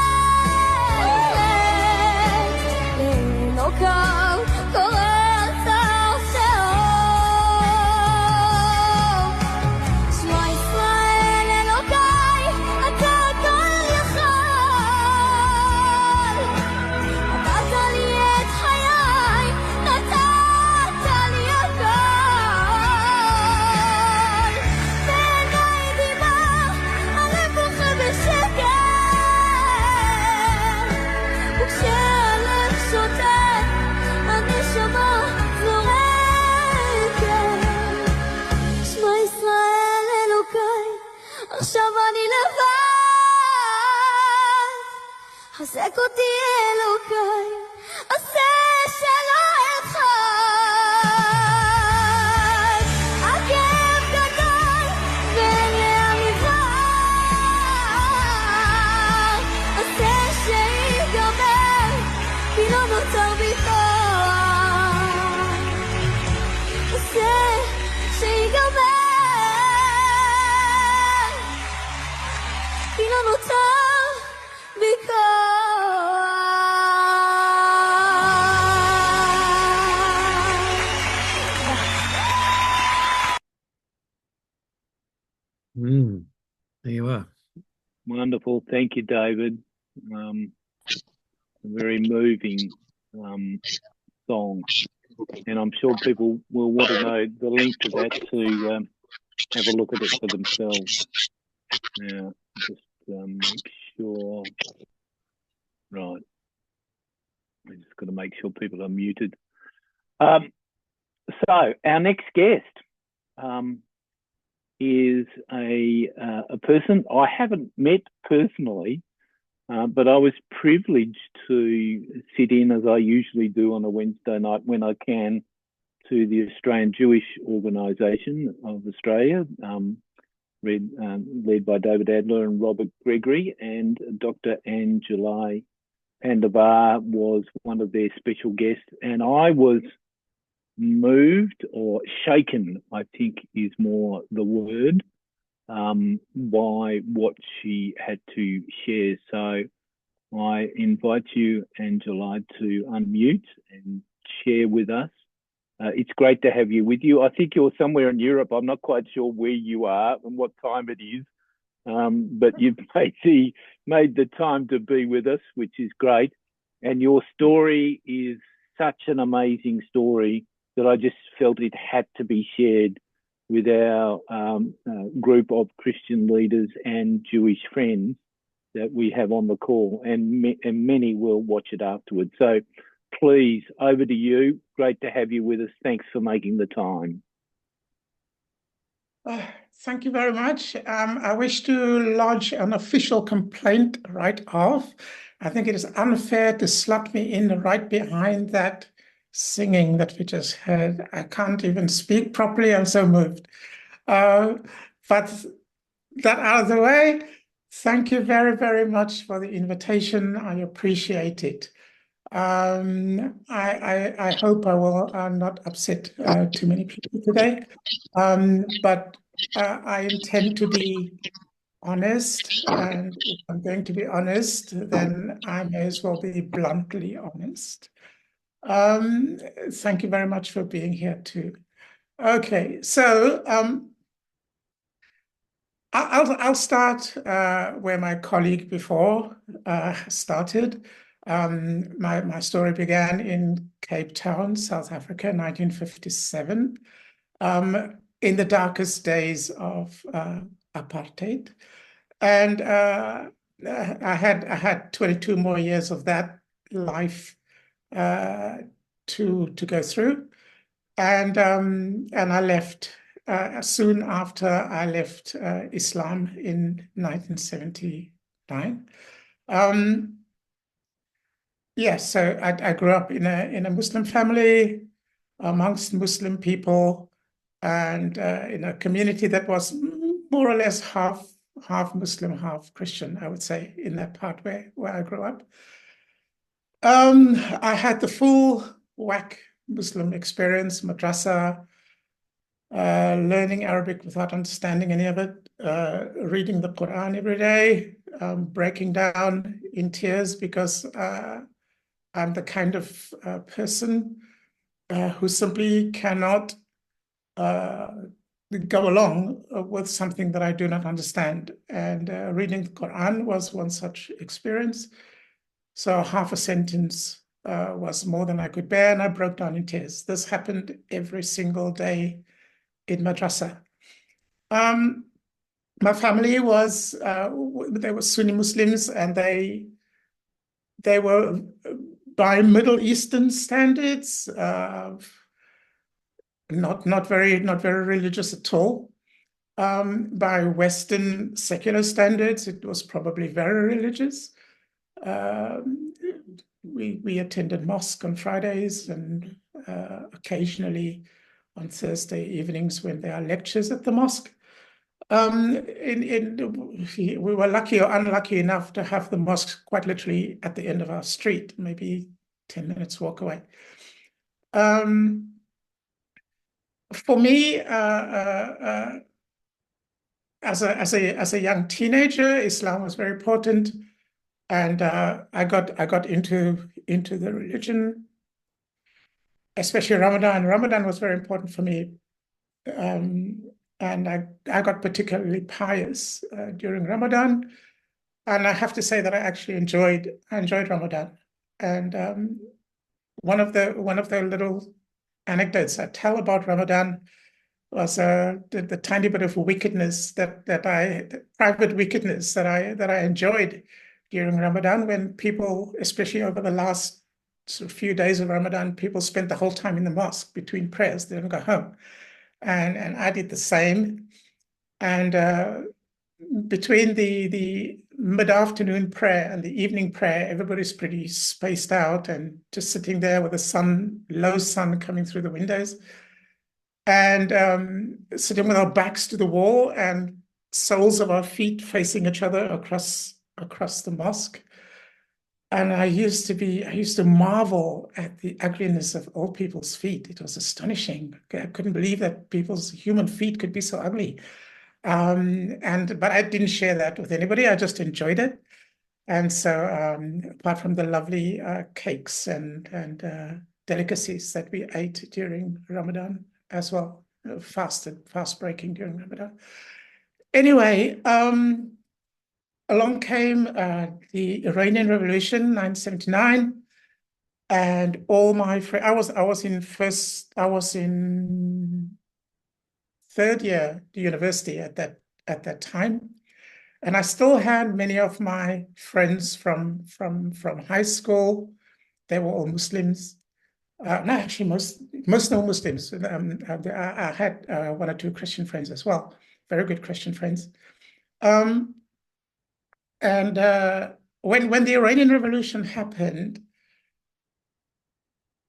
לאלוקיו קורא צף תהום. שמע ישראל אלוקיי, אתה הכל יכול, נתת לי את חיי, נתת לי הכל. בעיניי דמעה, הלב בוכה בשקט, וכשהלב שותק, הנשמה זורקת. שמע ישראל אלוקיי, עכשיו אני לבד, חזק אותי אלוקיי, עשה שלא אבחר. הכאב גדול ואין לאן לברוח, עשה שיגמר, כי לא נותר בי כוח. עשה שיגמר, כי לא נותר בי There you are. Wonderful. Thank you, David. A very moving song. And I'm sure people will want to know the link to that to have a look at it for themselves. Now, just make sure. Right. I just got to make sure people are muted. So our next guest is a person I haven't met personally, but I was privileged to sit in, as I usually do on a Wednesday night when I can, to the Australian Jewish Organisation of Australia, led by David Adler and Robert Gregory, and Dr. Anjuli Pandavar was one of their special guests, and I was moved or shaken, I think is more the word, by what she had to share. So I invite you, Anjuli, to unmute and share with us. It's great to have you with you. I think you're somewhere in Europe. I'm not quite sure where you are and what time it is, but you've made the time to be with us, which is great. And your story is such an amazing story that I just felt it had to be shared with our group of Christian leaders and Jewish friends that we have on the call, and many will watch it afterwards. So please, over to you. Great to have you with us. Thanks for making the time. Thank you very much. I wish to lodge an official complaint right off. I think it is unfair to slot me in right behind that singing that we just heard. I can't even speak properly. I'm so moved. But that out of the way, thank you very, very much for the invitation. I appreciate it. I hope I will not upset too many people today. But I intend to be honest, and if I'm going to be honest, then I may as well be bluntly honest. Thank you very much for being here too. Okay, so I'll start where my colleague before started. My story began in Cape Town, South Africa, 1957, in the darkest days of apartheid. And I had 22 more years of that life to go through. And I left soon after I left Islam in 1979. Yes, so I grew up in a Muslim family amongst Muslim people, and in a community that was more or less half Muslim, half Christian, I would say, in that part where I grew up. I had the full whack Muslim experience, madrasa, learning Arabic without understanding any of it, reading the Quran every day, breaking down in tears because I'm the kind of person who simply cannot go along with something that I do not understand. And reading the Quran was one such experience. So half a sentence was more than I could bear, and I broke down in tears. This happened every single day in madrasa. My family was, they were Sunni Muslims, and they were, by Middle Eastern standards, not very religious at all. By Western secular standards, it was probably very religious. We attended mosque on Fridays and occasionally on Thursday evenings when there are lectures at the mosque. We were lucky or unlucky enough to have the mosque quite literally at the end of our street, maybe 10 minutes walk away. For me, as a young teenager, Islam was very important, and I got into the religion, especially Ramadan. Ramadan was very important for me, and I got particularly pious during Ramadan, and I have to say that I actually enjoyed Ramadan. And one of the little anecdotes I tell about Ramadan was the tiny bit of wickedness private wickedness that I enjoyed during Ramadan, when people, especially over the last few days of Ramadan, people spent the whole time in the mosque between prayers. They didn't go home, and I did the same. And between the mid-afternoon prayer and the evening prayer, everybody's pretty spaced out and just sitting there with the low sun coming through the windows, and sitting with our backs to the wall and soles of our feet facing each other across the mosque. And I used to marvel at the ugliness of old people's feet. It was astonishing. I couldn't believe that people's human feet could be so ugly. But I didn't share that with anybody. I just enjoyed it. And so apart from the lovely cakes and delicacies that we ate during Ramadan as well, fast breaking during Ramadan. Anyway, along came the Iranian Revolution, 1979, and all my friends. I was in third year university at that time, and I still had many of my friends from high school. They were all Muslims. No, actually, most non-Muslims. I had one or two Christian friends as well, very good Christian friends. And when the Iranian Revolution happened,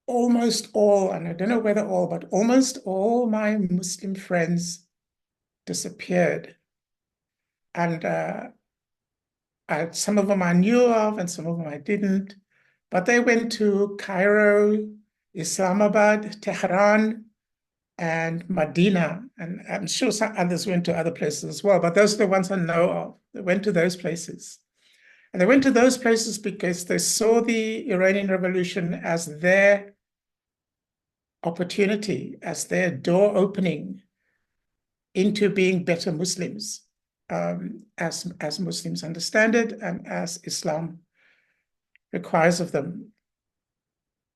almost all, and I don't know whether all, but almost all my Muslim friends disappeared. And some of them I knew of and some of them I didn't. But they went to Cairo, Islamabad, Tehran, and Medina. And I'm sure some others went to other places as well, but those are the ones I know of. They went to those places. And they went to those places because they saw the Iranian Revolution as their opportunity, as their door opening into being better Muslims, as Muslims understand it and as Islam requires of them.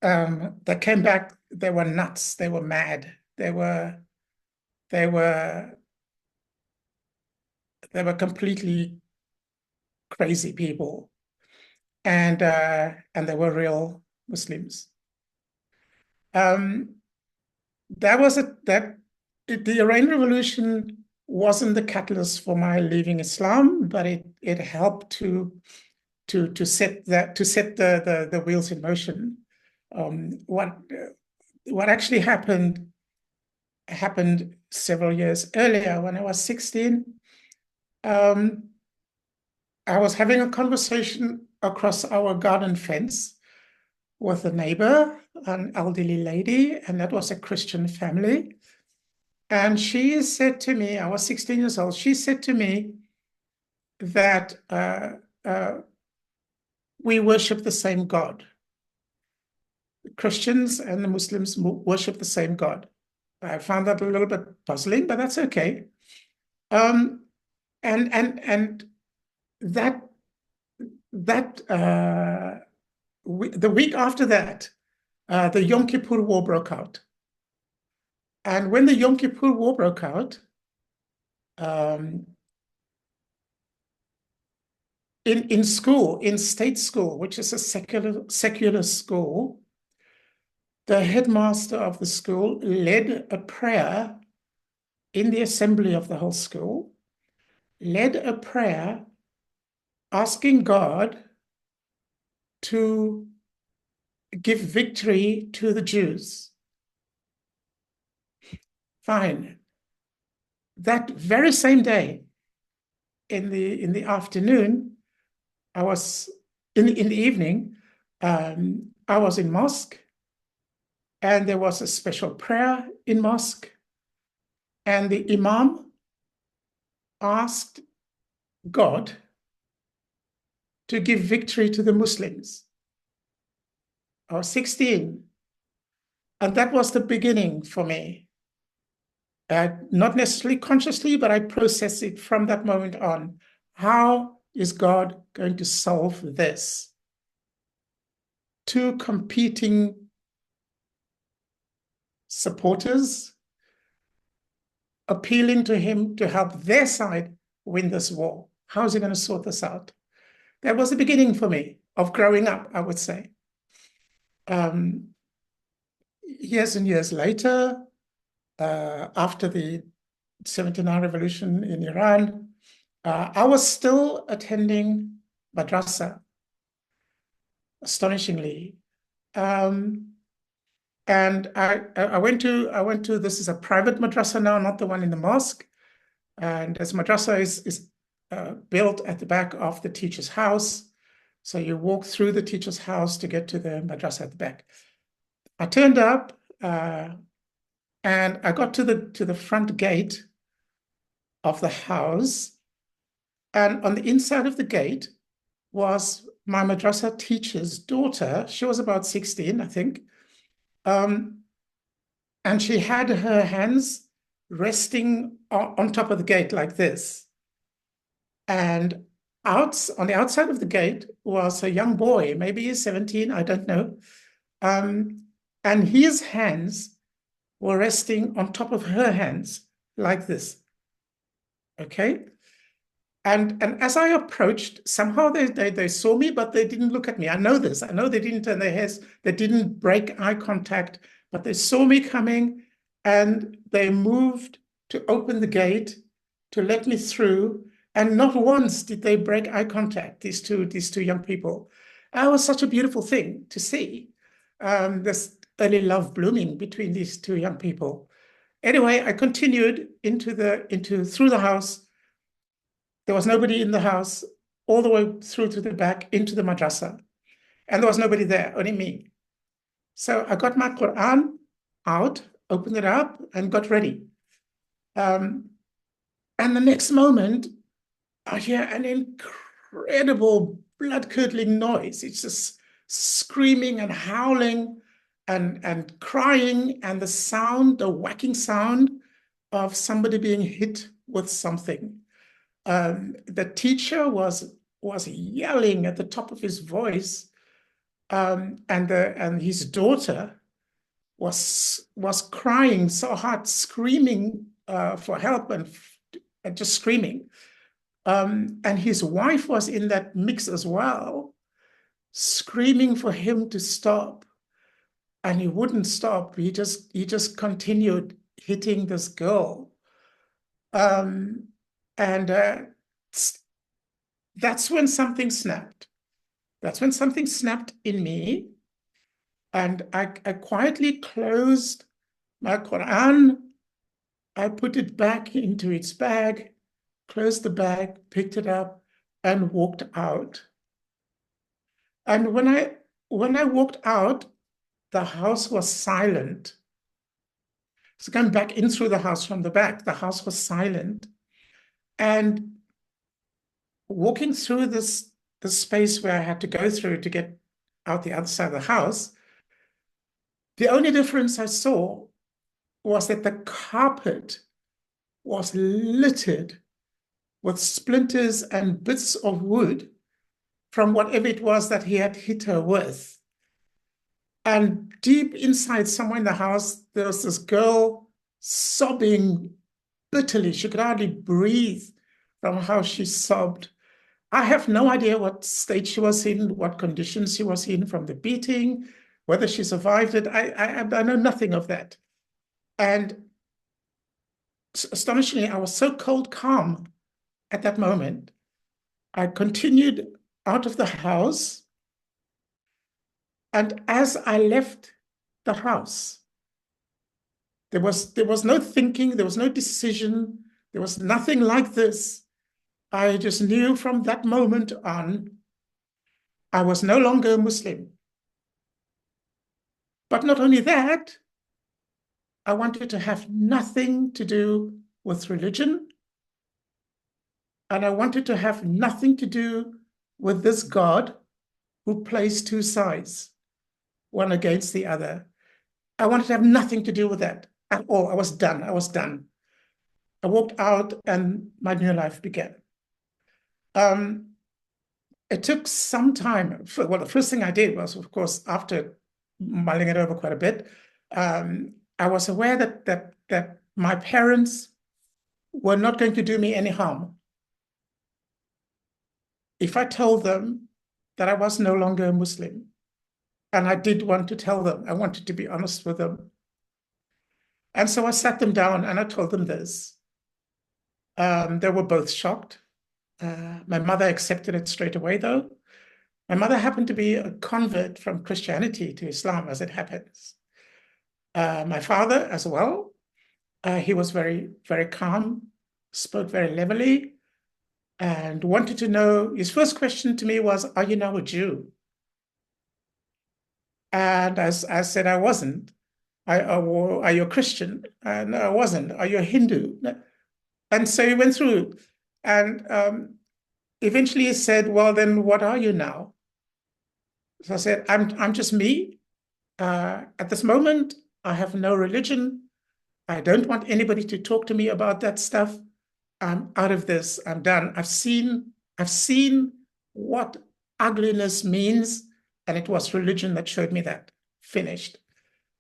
They came back, they were nuts, they were mad, they were completely crazy people, and they were real Muslims. The Iranian Revolution wasn't the catalyst for my leaving Islam, but it helped to set the wheels in motion. What actually happened several years earlier when I was 16. I was having a conversation across our garden fence with a neighbor, an elderly lady, and that was a Christian family. And she said to me, I was 16 years old, she said to me that we worship the same God. The Christians and the Muslims worship the same God. I found that a little bit puzzling, but that's okay. And the week after that, the Yom Kippur War broke out. And when the Yom Kippur War broke out, in school, in state school, which is a secular school, the headmaster of the school led a prayer in the assembly of the whole school, led a prayer asking God to give victory to the Jews. Fine. That very same day, in the afternoon, I was in the evening, I was in mosque, and there was a special prayer in mosque, and the imam asked God to give victory to the Muslims. I was 16, and that was the beginning for me. Not necessarily consciously, but I processed it from that moment on. How is God going to solve this? Two competing supporters appealing to him to help their side win this war. How is he going to sort this out? That was the beginning for me of growing up, I would say. Years and years later, after the 79 revolution in Iran, I was still attending madrasa, astonishingly. And I went to, this is a private madrasa now, not the one in the mosque. And this madrasa is built at the back of the teacher's house. So you walk through the teacher's house to get to the madrasa at the back. I turned up and I got to the front gate of the house. And on the inside of the gate was my madrasa teacher's daughter. She was about 16, I think. And she had her hands resting on top of the gate like this. And on the outside of the gate was a young boy, maybe he's 17, I don't know. And his hands were resting on top of her hands like this. Okay? And as I approached, somehow they saw me, but they didn't look at me. I know this. I know they didn't turn their heads. They didn't break eye contact, but they saw me coming, and they moved to open the gate to let me through. And not once did they break eye contact, these two young people. It was such a beautiful thing to see, this early love blooming between these two young people. Anyway, I continued through the house. There was nobody in the house, all the way through to the back into the madrasa. And there was nobody there, only me. So I got my Quran out, opened it up, and got ready. And the next moment, I hear an incredible blood-curdling noise. It's just screaming and howling and crying, and the sound, the whacking sound of somebody being hit with something. The teacher was yelling at the top of his voice, and his daughter was crying so hard, screaming for help and just screaming. And his wife was in that mix as well, screaming for him to stop, and he wouldn't stop. He just continued hitting this girl. And that's when something snapped. That's when something snapped in me. And I quietly closed my Quran. I put it back into its bag, closed the bag, picked it up, and walked out. And when I walked out, the house was silent. So going back in through the house from the back, the house was silent. And walking through this space where I had to go through to get out the other side of the house, the only difference I saw was that the carpet was littered with splinters and bits of wood from whatever it was that he had hit her with. And deep inside, somewhere in the house, there was this girl sobbing bitterly. She could hardly breathe from how she sobbed. I have no idea what state she was in, what conditions she was in from the beating, whether she survived it. I know nothing of that. And astonishingly, I was so cold calm at that moment. I continued out of the house. And as I left the house, there was no thinking, there was no decision, there was nothing like this. I just knew from that moment on, I was no longer a Muslim. But not only that, I wanted to have nothing to do with religion. And I wanted to have nothing to do with this God who plays two sides, one against the other. I wanted to have nothing to do with that at all. I was done. I was done. I walked out and my new life began. It took some time. Well, the first thing I did was, of course, after mulling it over quite a bit, I was aware that my parents were not going to do me any harm if I told them that I was no longer a Muslim. And I did want to tell them. I wanted to be honest with them. And so I sat them down and I told them this. They were both shocked. My mother accepted it straight away, though. My mother happened to be a convert from Christianity to Islam, as it happens. My father as well. He was very, very calm, spoke very levelly, and wanted to know, his first question to me was, "Are you now a Jew?" And as I said, I wasn't. Are you a Christian? No, I wasn't. Are you a Hindu? No. And so he went through. And eventually he said, "Well, then what are you now?" So I said, I'm just me. At this moment, I have no religion. I don't want anybody to talk to me about that stuff. I'm out of this. I'm done. I've seen what ugliness means, and it was religion that showed me that. Finished.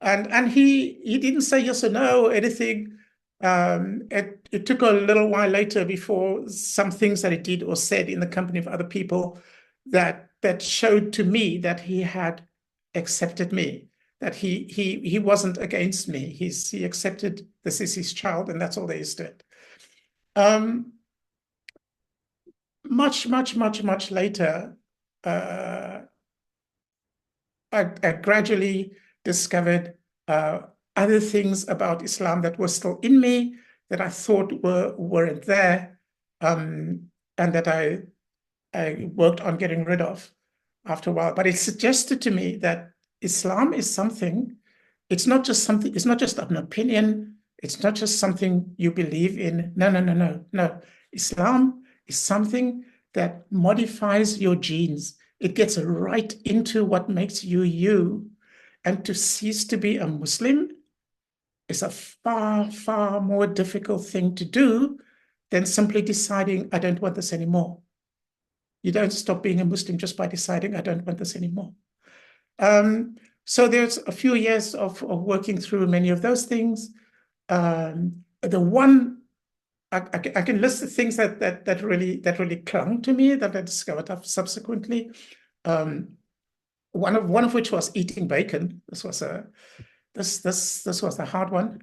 And he didn't say yes or no or anything. It took a little while later before some things that he did or said in the company of other people that showed to me that he had accepted me, that he wasn't against me. He accepted this is his child, and that's all there is to it. Much later, I gradually discovered other things about Islam that were still in me that I thought weren't there, and that I worked on getting rid of after a while. But it suggested to me that Islam is something. It's not just something. It's not just an opinion. It's not just something you believe in. No. Islam is something that modifies your genes. It gets right into what makes you you. And to cease to be a Muslim is a far more difficult thing to do than simply deciding, I don't want this anymore. You don't stop being a Muslim just by deciding, I don't want this anymore. So there's a few years of working through many of those things. The one, I can list the things that really clung to me that I discovered subsequently. One of which was eating bacon. This was a hard one.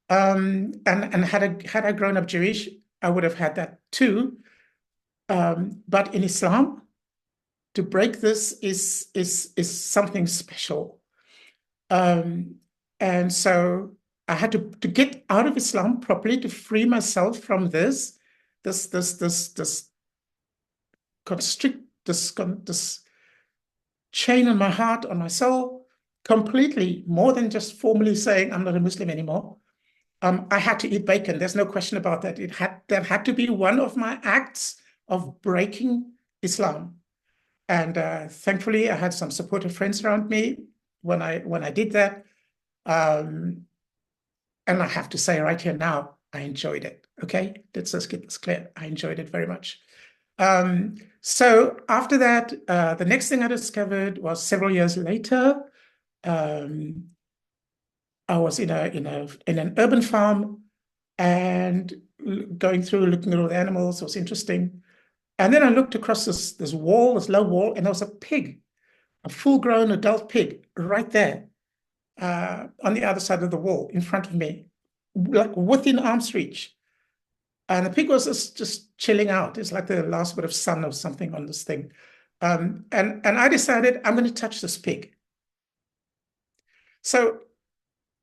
And had I grown up Jewish, I would have had that too. But in Islam, to break this is something special. And so I had to get out of Islam properly to free myself from this chain on my heart, on my soul, completely, more than just formally saying I'm not a Muslim anymore. I had to eat bacon. There's no question about that. That had to be one of my acts of breaking Islam. And thankfully, I had some supportive friends around me when I did that. And I have to say right here now, I enjoyed it. Okay, let's just get this clear. I enjoyed it very much. So after that, the next thing I discovered was several years later. I was in an urban farm and going through looking at all the animals. It was interesting. And then I looked across this wall, this low wall, and there was a pig, a full-grown adult pig right there on the other side of the wall in front of me, like within arm's reach. And the pig was just chilling out. It's like the last bit of sun or something on this thing. And I decided I'm going to touch this pig. So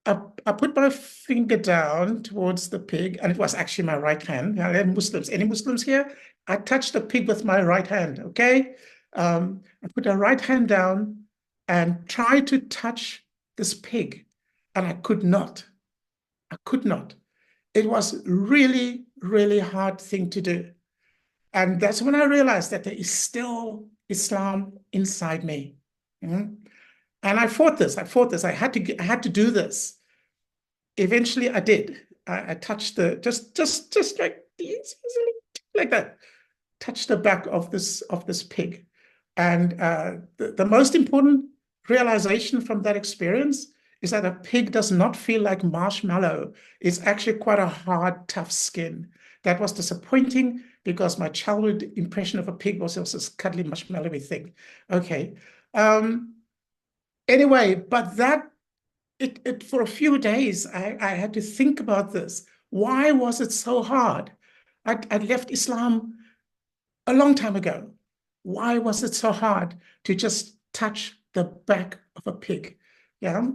I put my finger down towards the pig, and it was actually my right hand. Now, any Muslims here? I touched the pig with my right hand, okay? I put my right hand down and tried to touch this pig, and I could not. I could not. It was really, really hard thing to do. And that's when I realized that there is still Islam inside me. Mm-hmm. And I fought this. I had to do this. Eventually I did. I touched just like easily like that. Touched the back of this pig. And the most important realization from that experience is that a pig does not feel like marshmallow. It's actually quite a hard, tough skin. That was disappointing because my childhood impression of a pig was also this cuddly, marshmallowy thing. Okay. Anyway, but that, it for a few days, I had to think about this. Why was it so hard? I left Islam a long time ago. Why was it so hard to just touch the back of a pig? Yeah.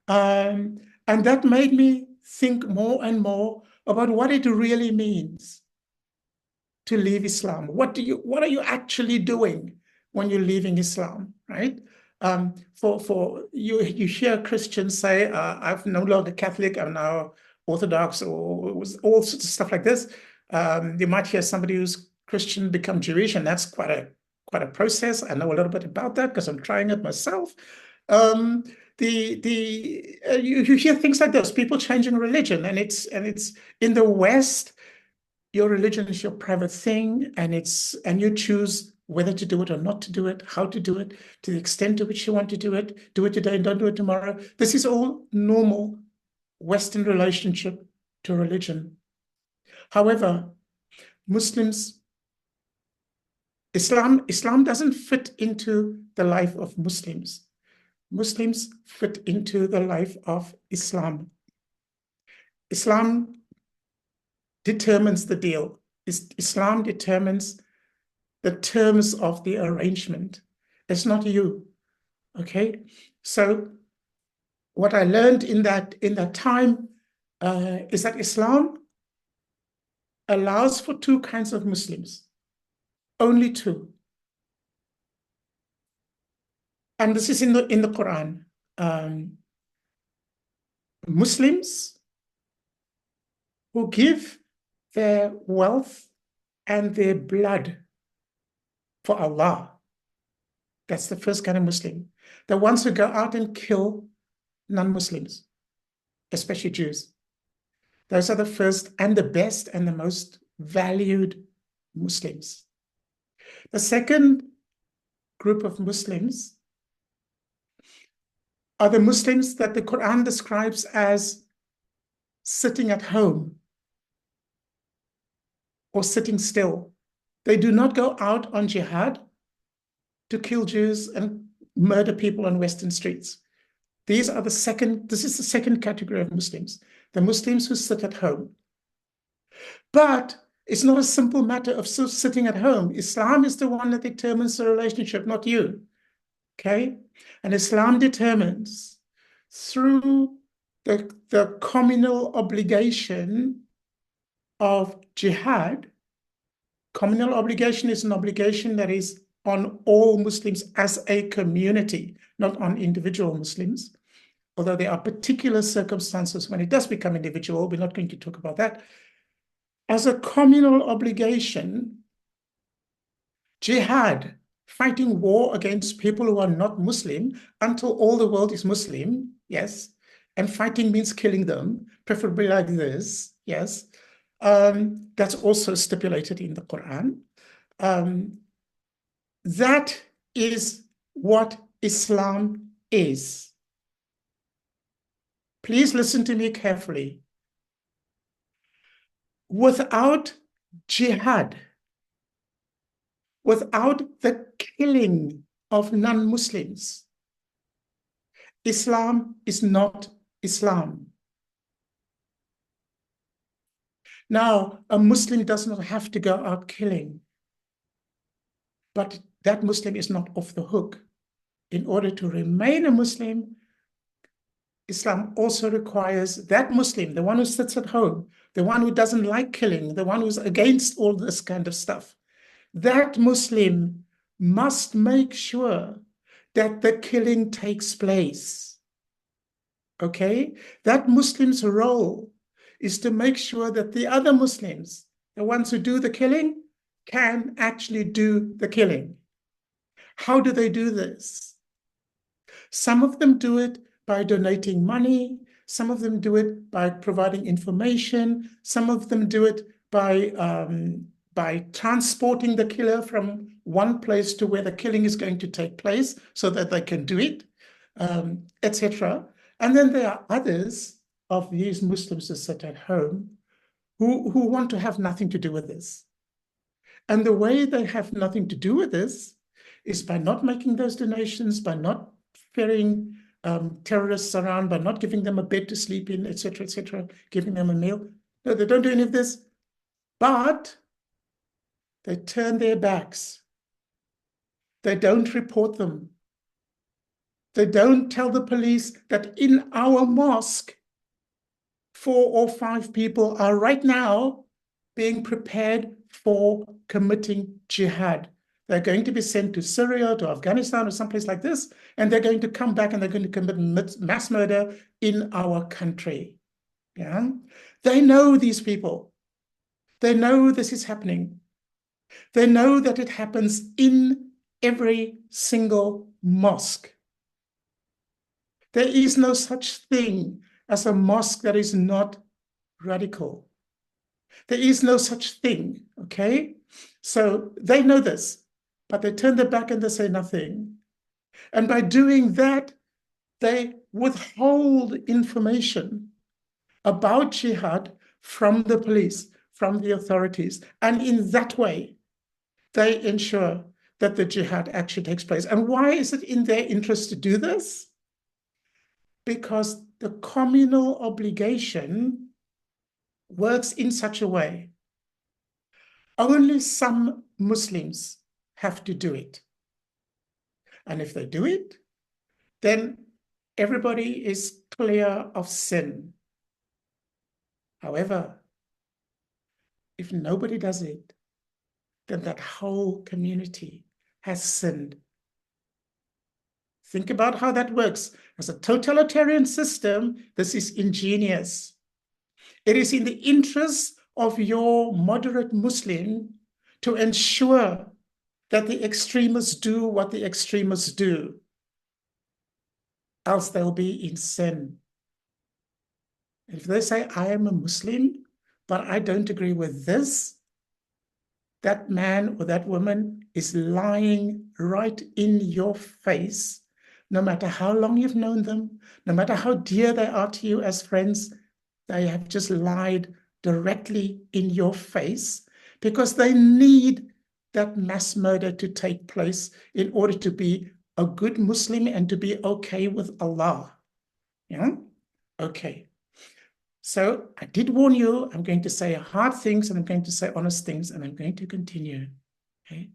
And that made me think more and more about what it really means to leave Islam. What are you actually doing when you're leaving Islam, right? For you hear Christians say, I'm no longer Catholic, I'm now Orthodox, or all sorts of stuff like this. You might hear somebody who's Christian become Jewish, and that's quite a process. I know a little bit about that because I'm trying it myself. You hear things like this, people changing religion, and it's in the West, your religion is your private thing, and you choose whether to do it or not to do it, how to do it, to the extent to which you want to do it today and don't do it tomorrow. This is all normal Western relationship to religion. However, Islam doesn't fit into the life of Muslims. Muslims fit into the life of Islam. Islam determines the deal. Islam determines the terms of the arrangement. It's not you. Okay? So what I learned in that time is that Islam allows for two kinds of Muslims. Only two. And this is in the Quran. Muslims who give their wealth and their blood for Allah. That's the first kind of Muslim. The ones who go out and kill non-Muslims, especially Jews. Those are the first and the best and the most valued Muslims. The second group of Muslims are the Muslims that the Quran describes as sitting at home or sitting still. They do not go out on jihad to kill Jews and murder people on Western streets. This is the second category of Muslims, the Muslims who sit at home. But it's not a simple matter of sitting at home. Islam is the one that determines the relationship, not you. Okay? And Islam determines through the communal obligation of jihad. Communal obligation is an obligation that is on all Muslims as a community, not on individual Muslims. Although there are particular circumstances when it does become individual, we're not going to talk about that. As a communal obligation, jihad, fighting war against people who are not Muslim until all the world is Muslim, yes, and fighting means killing them, preferably like this, yes, that's also stipulated in the Quran. That is what Islam is. Please listen to me carefully. Without jihad, without the killing of non-Muslims, Islam is not Islam. Now, a Muslim does not have to go out killing, but that Muslim is not off the hook. In order to remain a Muslim, Islam also requires that Muslim, the one who sits at home, the one who doesn't like killing, the one who's against all this kind of stuff, that Muslim must make sure that the killing takes place. Okay? That Muslim's role is to make sure that the other Muslims, the ones who do the killing, can actually do the killing. How do they do this? Some of them do it by donating money. Some of them do it by providing information. Some of them do it by transporting the killer from one place to where the killing is going to take place so that they can do it, etc. And then there are others of these Muslims who sit at home who want to have nothing to do with this. And the way they have nothing to do with this is by not making those donations, by not ferrying terrorists around, by not giving them a bed to sleep in, etc., giving them a meal. No, they don't do any of this, but they turn their backs. They don't report them. They don't tell the police that in our mosque, 4 or 5 people are right now being prepared for committing jihad. They're going to be sent to Syria, to Afghanistan, or someplace like this, and they're going to come back and they're going to commit mass murder in our country. Yeah? They know these people. They know this is happening. They know that it happens in every single mosque. There is no such thing as a mosque that is not radical. There is no such thing, okay? So they know this, but they turn their back and they say nothing. And by doing that, they withhold information about jihad from the police, from the authorities. And in that way, they ensure that the jihad actually takes place. And why is it in their interest to do this? Because the communal obligation works in such a way. Only some Muslims have to do it. And if they do it, then everybody is clear of sin. However, if nobody does it, then that whole community has sinned. Think about how that works. As a totalitarian system, this is ingenious. It is in the interest of your moderate Muslim to ensure that the extremists do what the extremists do, else they'll be in sin. If they say, I am a Muslim, but I don't agree with this, that man or that woman is lying right in your face, no matter how long you've known them, no matter how dear they are to you as friends, they have just lied directly in your face because they need that mass murder to take place in order to be a good Muslim and to be okay with Allah. Yeah? Okay. So I did warn you, I'm going to say hard things and I'm going to say honest things and I'm going to continue. Okay.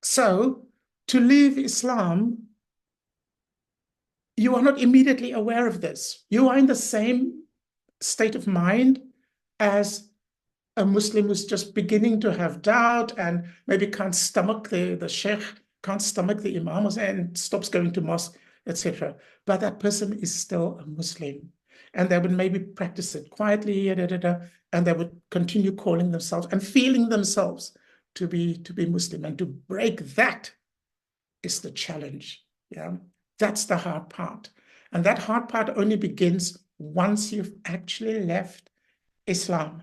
So to leave Islam, you are not immediately aware of this. You are in the same state of mind as a Muslim who's just beginning to have doubt and maybe can't stomach the sheikh, can't stomach the imam and stops going to mosque, etc. But that person is still a Muslim. And they would maybe practice it quietly, and they would continue calling themselves and feeling themselves to be Muslim. And to break that is the challenge. Yeah, that's the hard part. And that hard part only begins once you've actually left Islam.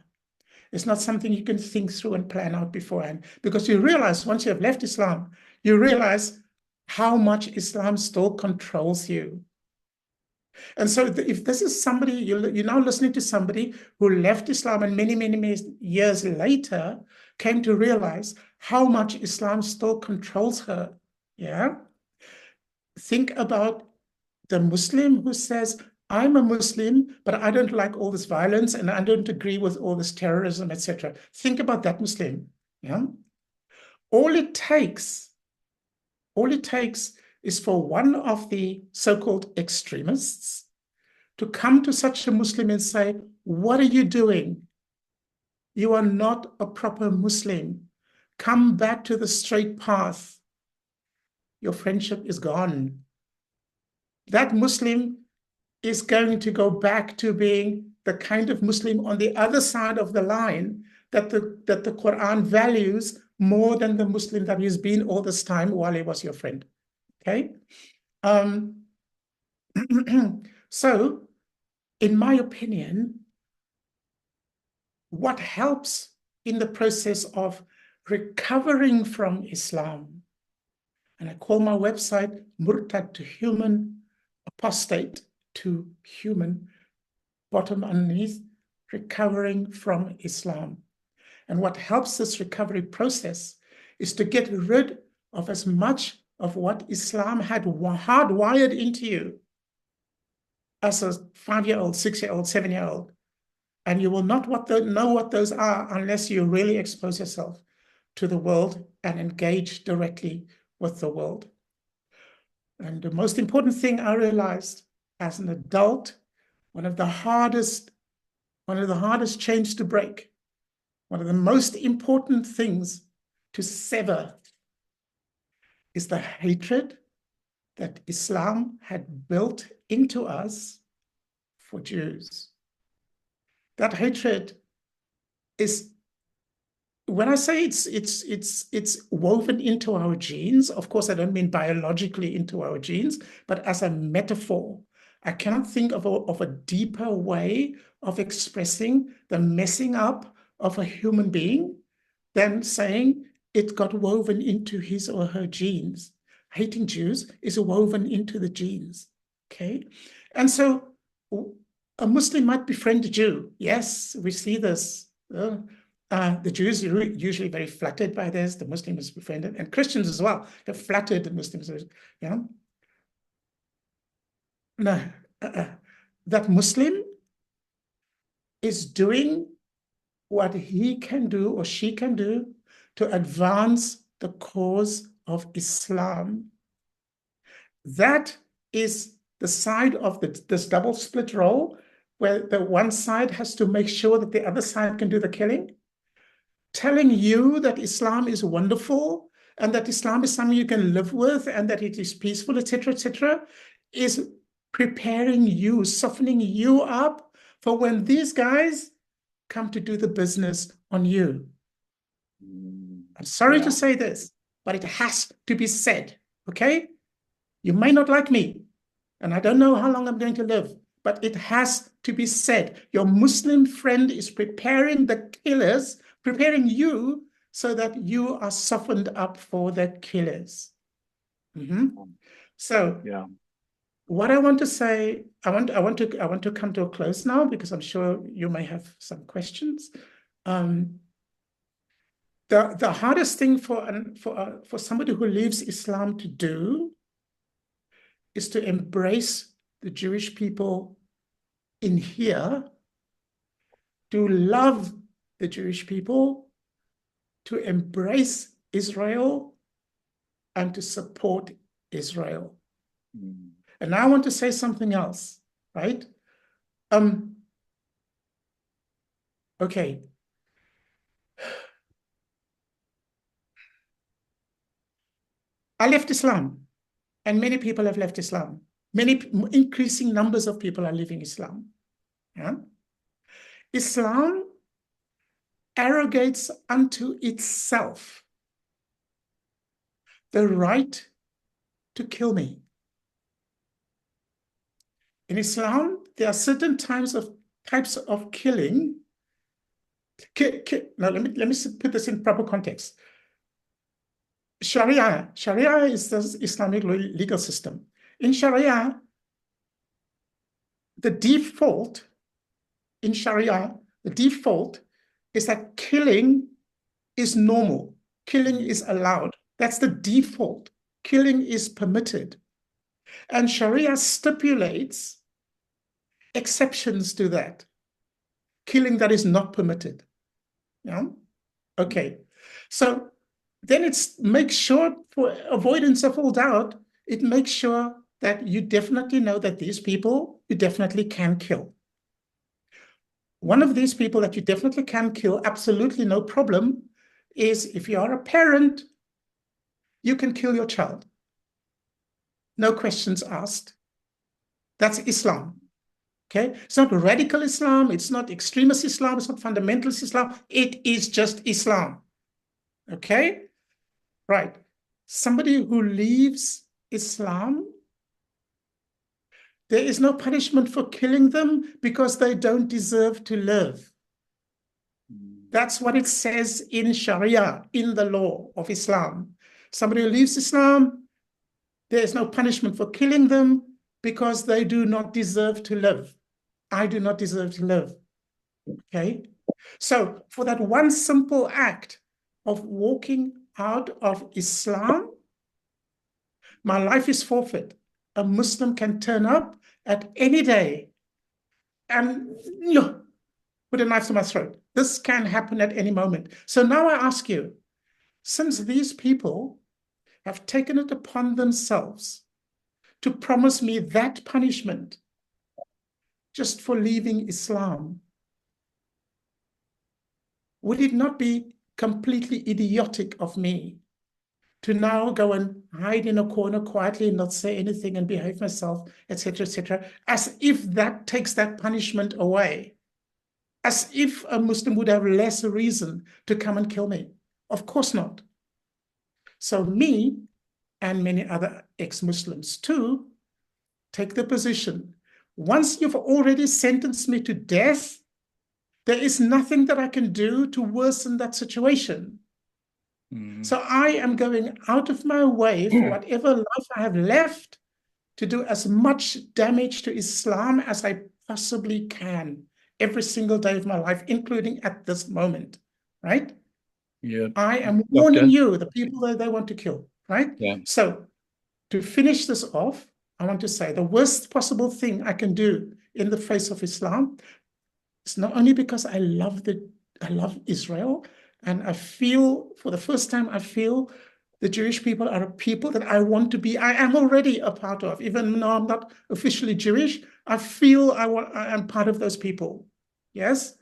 It's not something you can think through and plan out beforehand, because you realize once you have left Islam, you realize how much Islam still controls you. And so if this is somebody, you're now listening to somebody who left Islam and many, many years later came to realize how much Islam still controls her. Yeah. Think about the Muslim who says, I'm a Muslim, but I don't like all this violence and I don't agree with all this terrorism, etc. Think about that Muslim. Yeah. All it takes is for one of the so-called extremists to come to such a Muslim and say, what are you doing? You are not a proper Muslim. Come back to the straight path. Your friendship is gone. That Muslim is going to go back to being the kind of Muslim on the other side of the line that the Quran values more than the Muslim that he's been all this time while he was your friend. Okay? So, in my opinion, what helps in the process of recovering from Islam, and I call my website Murtad to Human, Apostate to Human, bottom underneath, recovering from Islam. And what helps this recovery process is to get rid of as much of what Islam had hardwired into you as a 5-year-old, 6-year-old, 7-year-old. And you will not know what those are unless you really expose yourself to the world and engage directly with the world. And the most important thing I realized as an adult, one of the hardest chains to break, one of the most important things to sever is the hatred that Islam had built into us for Jews. That hatred is, when I say it's woven into our genes, of course I don't mean biologically into our genes, but as a metaphor. I cannot think of a deeper way of expressing the messing up of a human being than saying it got woven into his or her genes. Hating Jews is woven into the genes, okay? And so a Muslim might befriend a Jew. Yes, we see this. The Jews are usually very flattered by this. The Muslims befriended, and Christians as well. They're flattered. The Muslims, No, that Muslim is doing what he can do or she can do to advance the cause of Islam. That is the side of this double split role, where the one side has to make sure that the other side can do the killing, telling you that Islam is wonderful and that Islam is something you can live with and that it is peaceful, etc., is preparing you, softening you up for when these guys come to do the business on you. I'm sorry to say this, but it has to be said, okay? You may not like me, and I don't know how long I'm going to live, but it has to be said. Your Muslim friend is preparing the killers, preparing you so that you are softened up for the killers. So, what I want to say, I want to come to a close now because I'm sure you may have some questions. The hardest thing for somebody who leaves Islam to do is to embrace the Jewish people in here, to love the Jewish people, to embrace Israel, and to support Israel. And now I want to say something else, right? Okay. I left Islam, and many people have left Islam. Many increasing numbers of people are leaving Islam. Islam arrogates unto itself the right to kill me. In Islam, there are certain types of killing. Now, let me put this in proper context. Sharia is the Islamic legal system. In Sharia, the default is that killing is normal. Killing is allowed. That's the default. Killing is permitted. And Sharia stipulates exceptions to that. Killing that is not permitted. Okay. So then it's make sure, for avoidance of all doubt, it makes sure that you definitely know that these people you definitely can kill. One of these people that you definitely can kill, absolutely no problem, is if you are a parent, you can kill your child. No questions asked. That's Islam. Okay? It's not radical Islam, it's not extremist Islam, it's not fundamentalist Islam, it is just Islam. Okay? Right. Somebody who leaves Islam, there is no punishment for killing them because they don't deserve to live. That's what it says in Sharia, in the law of Islam. Somebody who leaves Islam, there is no punishment for killing them because they do not deserve to live. I do not deserve to live. Okay? So for that one simple act of walking out of Islam, my life is forfeit. A Muslim can turn up at any day and put a knife to my throat. This can happen at any moment. So now I ask you, since these people have taken it upon themselves to promise me that punishment just for leaving Islam, would it not be completely idiotic of me to now go and hide in a corner quietly and not say anything and behave myself, etc., as if that takes that punishment away, as if a Muslim would have less reason to come and kill me? Of course not. So me and many other ex-Muslims too take the position, once you've already sentenced me to death, there is nothing that I can do to worsen that situation. So I am going out of my way for whatever life I have left to do as much damage to Islam as I possibly can every single day of my life, including at this moment, right? Yeah. I am warning you, the people that they want to kill, right? Yeah. So to finish this off, I want to say the worst possible thing I can do in the face of Islam is not only because I love Israel, and I feel, for the first time, I feel the Jewish people are a people that I want to be. I am already a part of, even though I'm not officially Jewish. I feel I am part of those people. Yes?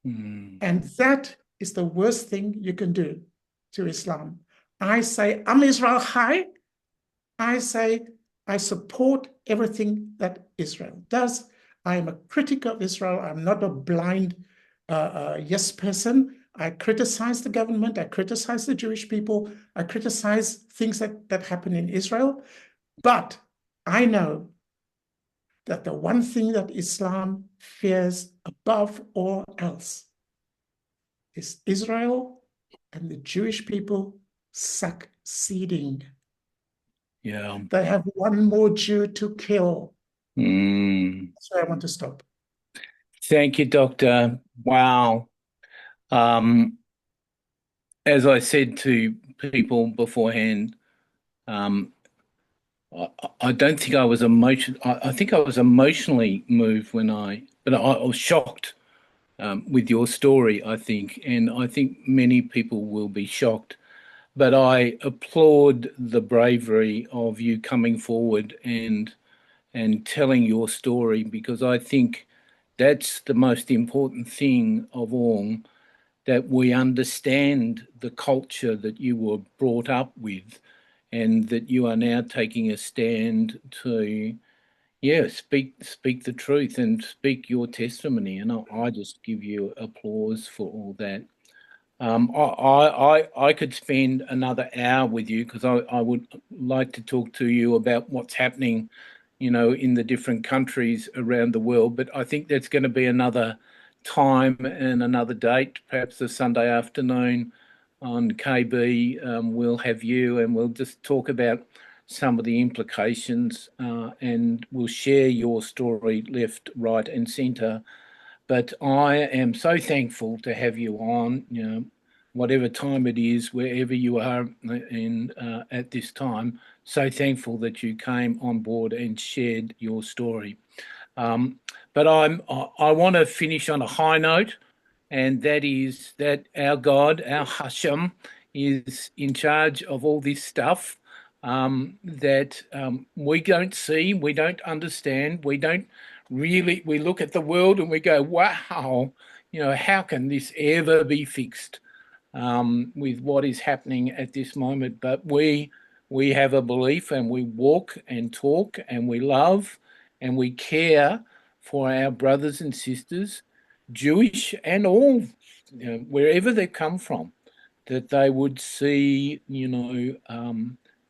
And that is the worst thing you can do to Islam. I say, I'm Israel Chai. I say, I support everything that Israel does. I am a critic of Israel. I'm not a blind yes person. I criticize the government. I criticize the Jewish people. I criticize things that happen in Israel. But I know that the one thing that Islam fears above all else is Israel and the Jewish people succeeding. Yeah. They have one more Jew to kill. That's where I want to stop. Thank you, Doctor. Wow. As I said to people beforehand, I don't think I was I think I was emotionally moved but I was shocked with your story, I think, and I think many people will be shocked. But I applaud the bravery of you coming forward and telling your story, because I think that's the most important thing of all, that we understand the culture that you were brought up with, and that you are now taking a stand to, speak the truth and speak your testimony. And I just give you applause for all that. I could spend another hour with you, because I would like to talk to you about what's happening, in the different countries around the world. But I think that's going to be another time and another date, perhaps a Sunday afternoon on KB. We'll have you and we'll just talk about some of the implications, and we'll share your story left, right, and centre. But I am so thankful to have you on, whatever time it is, wherever you are at this time. So thankful that you came on board and shared your story. But I want to finish on a high note, and that is that our God, our Hashem, is in charge of all this stuff that we don't see, we don't understand, we look at the world and we go, wow, how can this ever be fixed with what is happening at this moment? But we have a belief, and we walk and talk and we love and we care for our brothers and sisters, Jewish and all, wherever they come from, that they would see,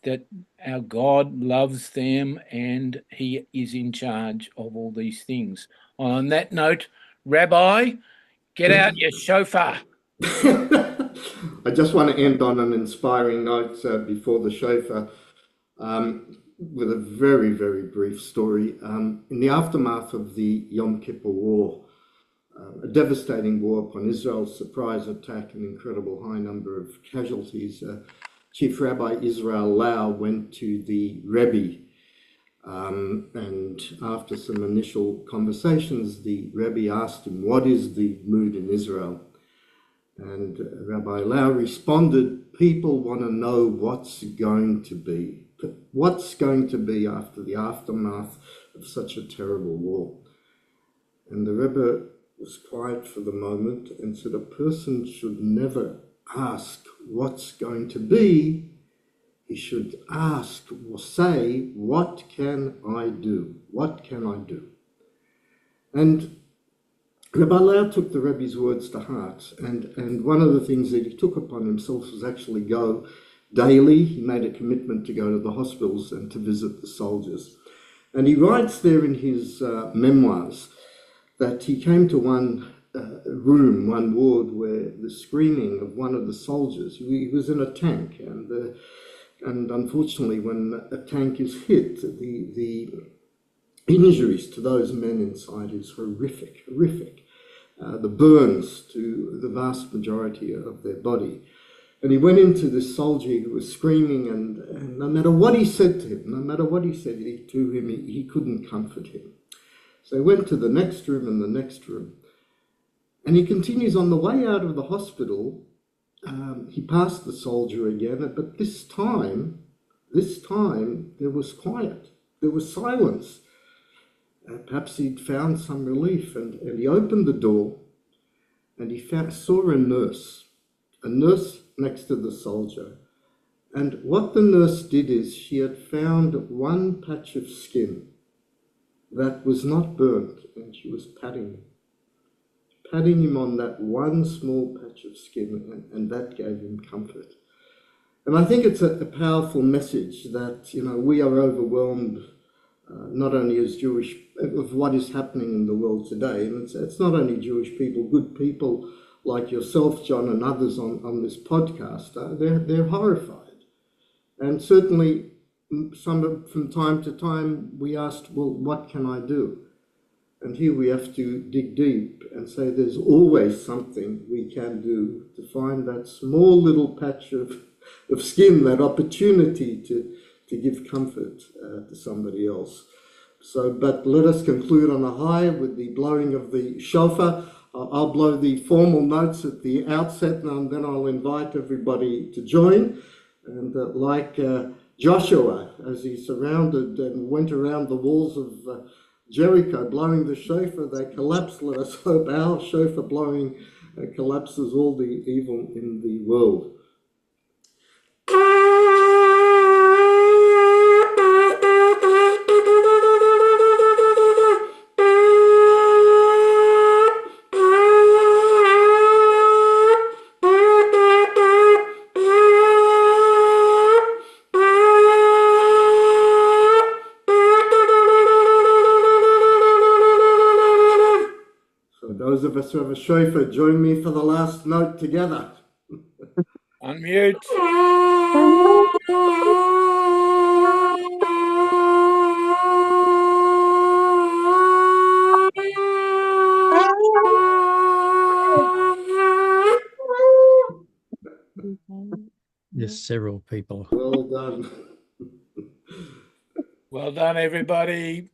that our God loves them and he is in charge of all these things. On that note, Rabbi, get out your shofar. I just want to end on an inspiring note before the shofar, with a very, very brief story. In the aftermath of the Yom Kippur War, a devastating war upon Israel's surprise attack, an incredible high number of casualties, Chief Rabbi Israel Lau went to the Rebbe, and after some initial conversations, the Rebbe asked him, what is the mood in Israel? And Rabbi Lau responded, people want to know what's going to be. What's going to be after the aftermath of such a terrible war? And the Rebbe was quiet for the moment and said, a person should never ask what's going to be. He should ask or say, what can I do? What can I do? And Rabbi Lau took the Rebbe's words to heart, and one of the things that he took upon himself was actually go daily. He made a commitment to go to the hospitals and to visit the soldiers. And he writes there in his memoirs that he came to one one ward, where the screaming of one of the soldiers, he was in a tank, and unfortunately when a tank is hit, the injuries to those men inside is horrific, horrific. The burns to the vast majority of their body. And he went into this soldier who was screaming, and no matter what he said to him, no matter what he said to him, he couldn't comfort him. So he went to the next room and the next room. And he continues on the way out of the hospital. He passed the soldier again, but this time there was quiet. There was silence. Perhaps he'd found some relief, and he opened the door, and he saw a nurse next to the soldier. And what the nurse did is she had found one patch of skin that was not burnt, and she was patting him on that one small patch of skin, and that gave him comfort. And I think it's a powerful message that, you know, we are overwhelmed, not only as Jewish, of what is happening in the world today. And it's not only Jewish people, good people like yourself, John, and others on this podcast, they're horrified. And certainly, from time to time, we asked, well, what can I do? And here we have to dig deep and say there's always something we can do to find that small little patch of skin, that opportunity to give comfort to somebody else. So, but let us conclude on a high with the blowing of the shofar. I'll blow the formal notes at the outset, and then I'll invite everybody to join. And like Joshua, as he surrounded and went around the walls of Jericho blowing the shofar, they collapsed. Let us hope our shofar blowing collapses all the evil in the world. Those of us who have a shofar, join me for the last note together. Unmute. There's several people. Well done. Well done, everybody.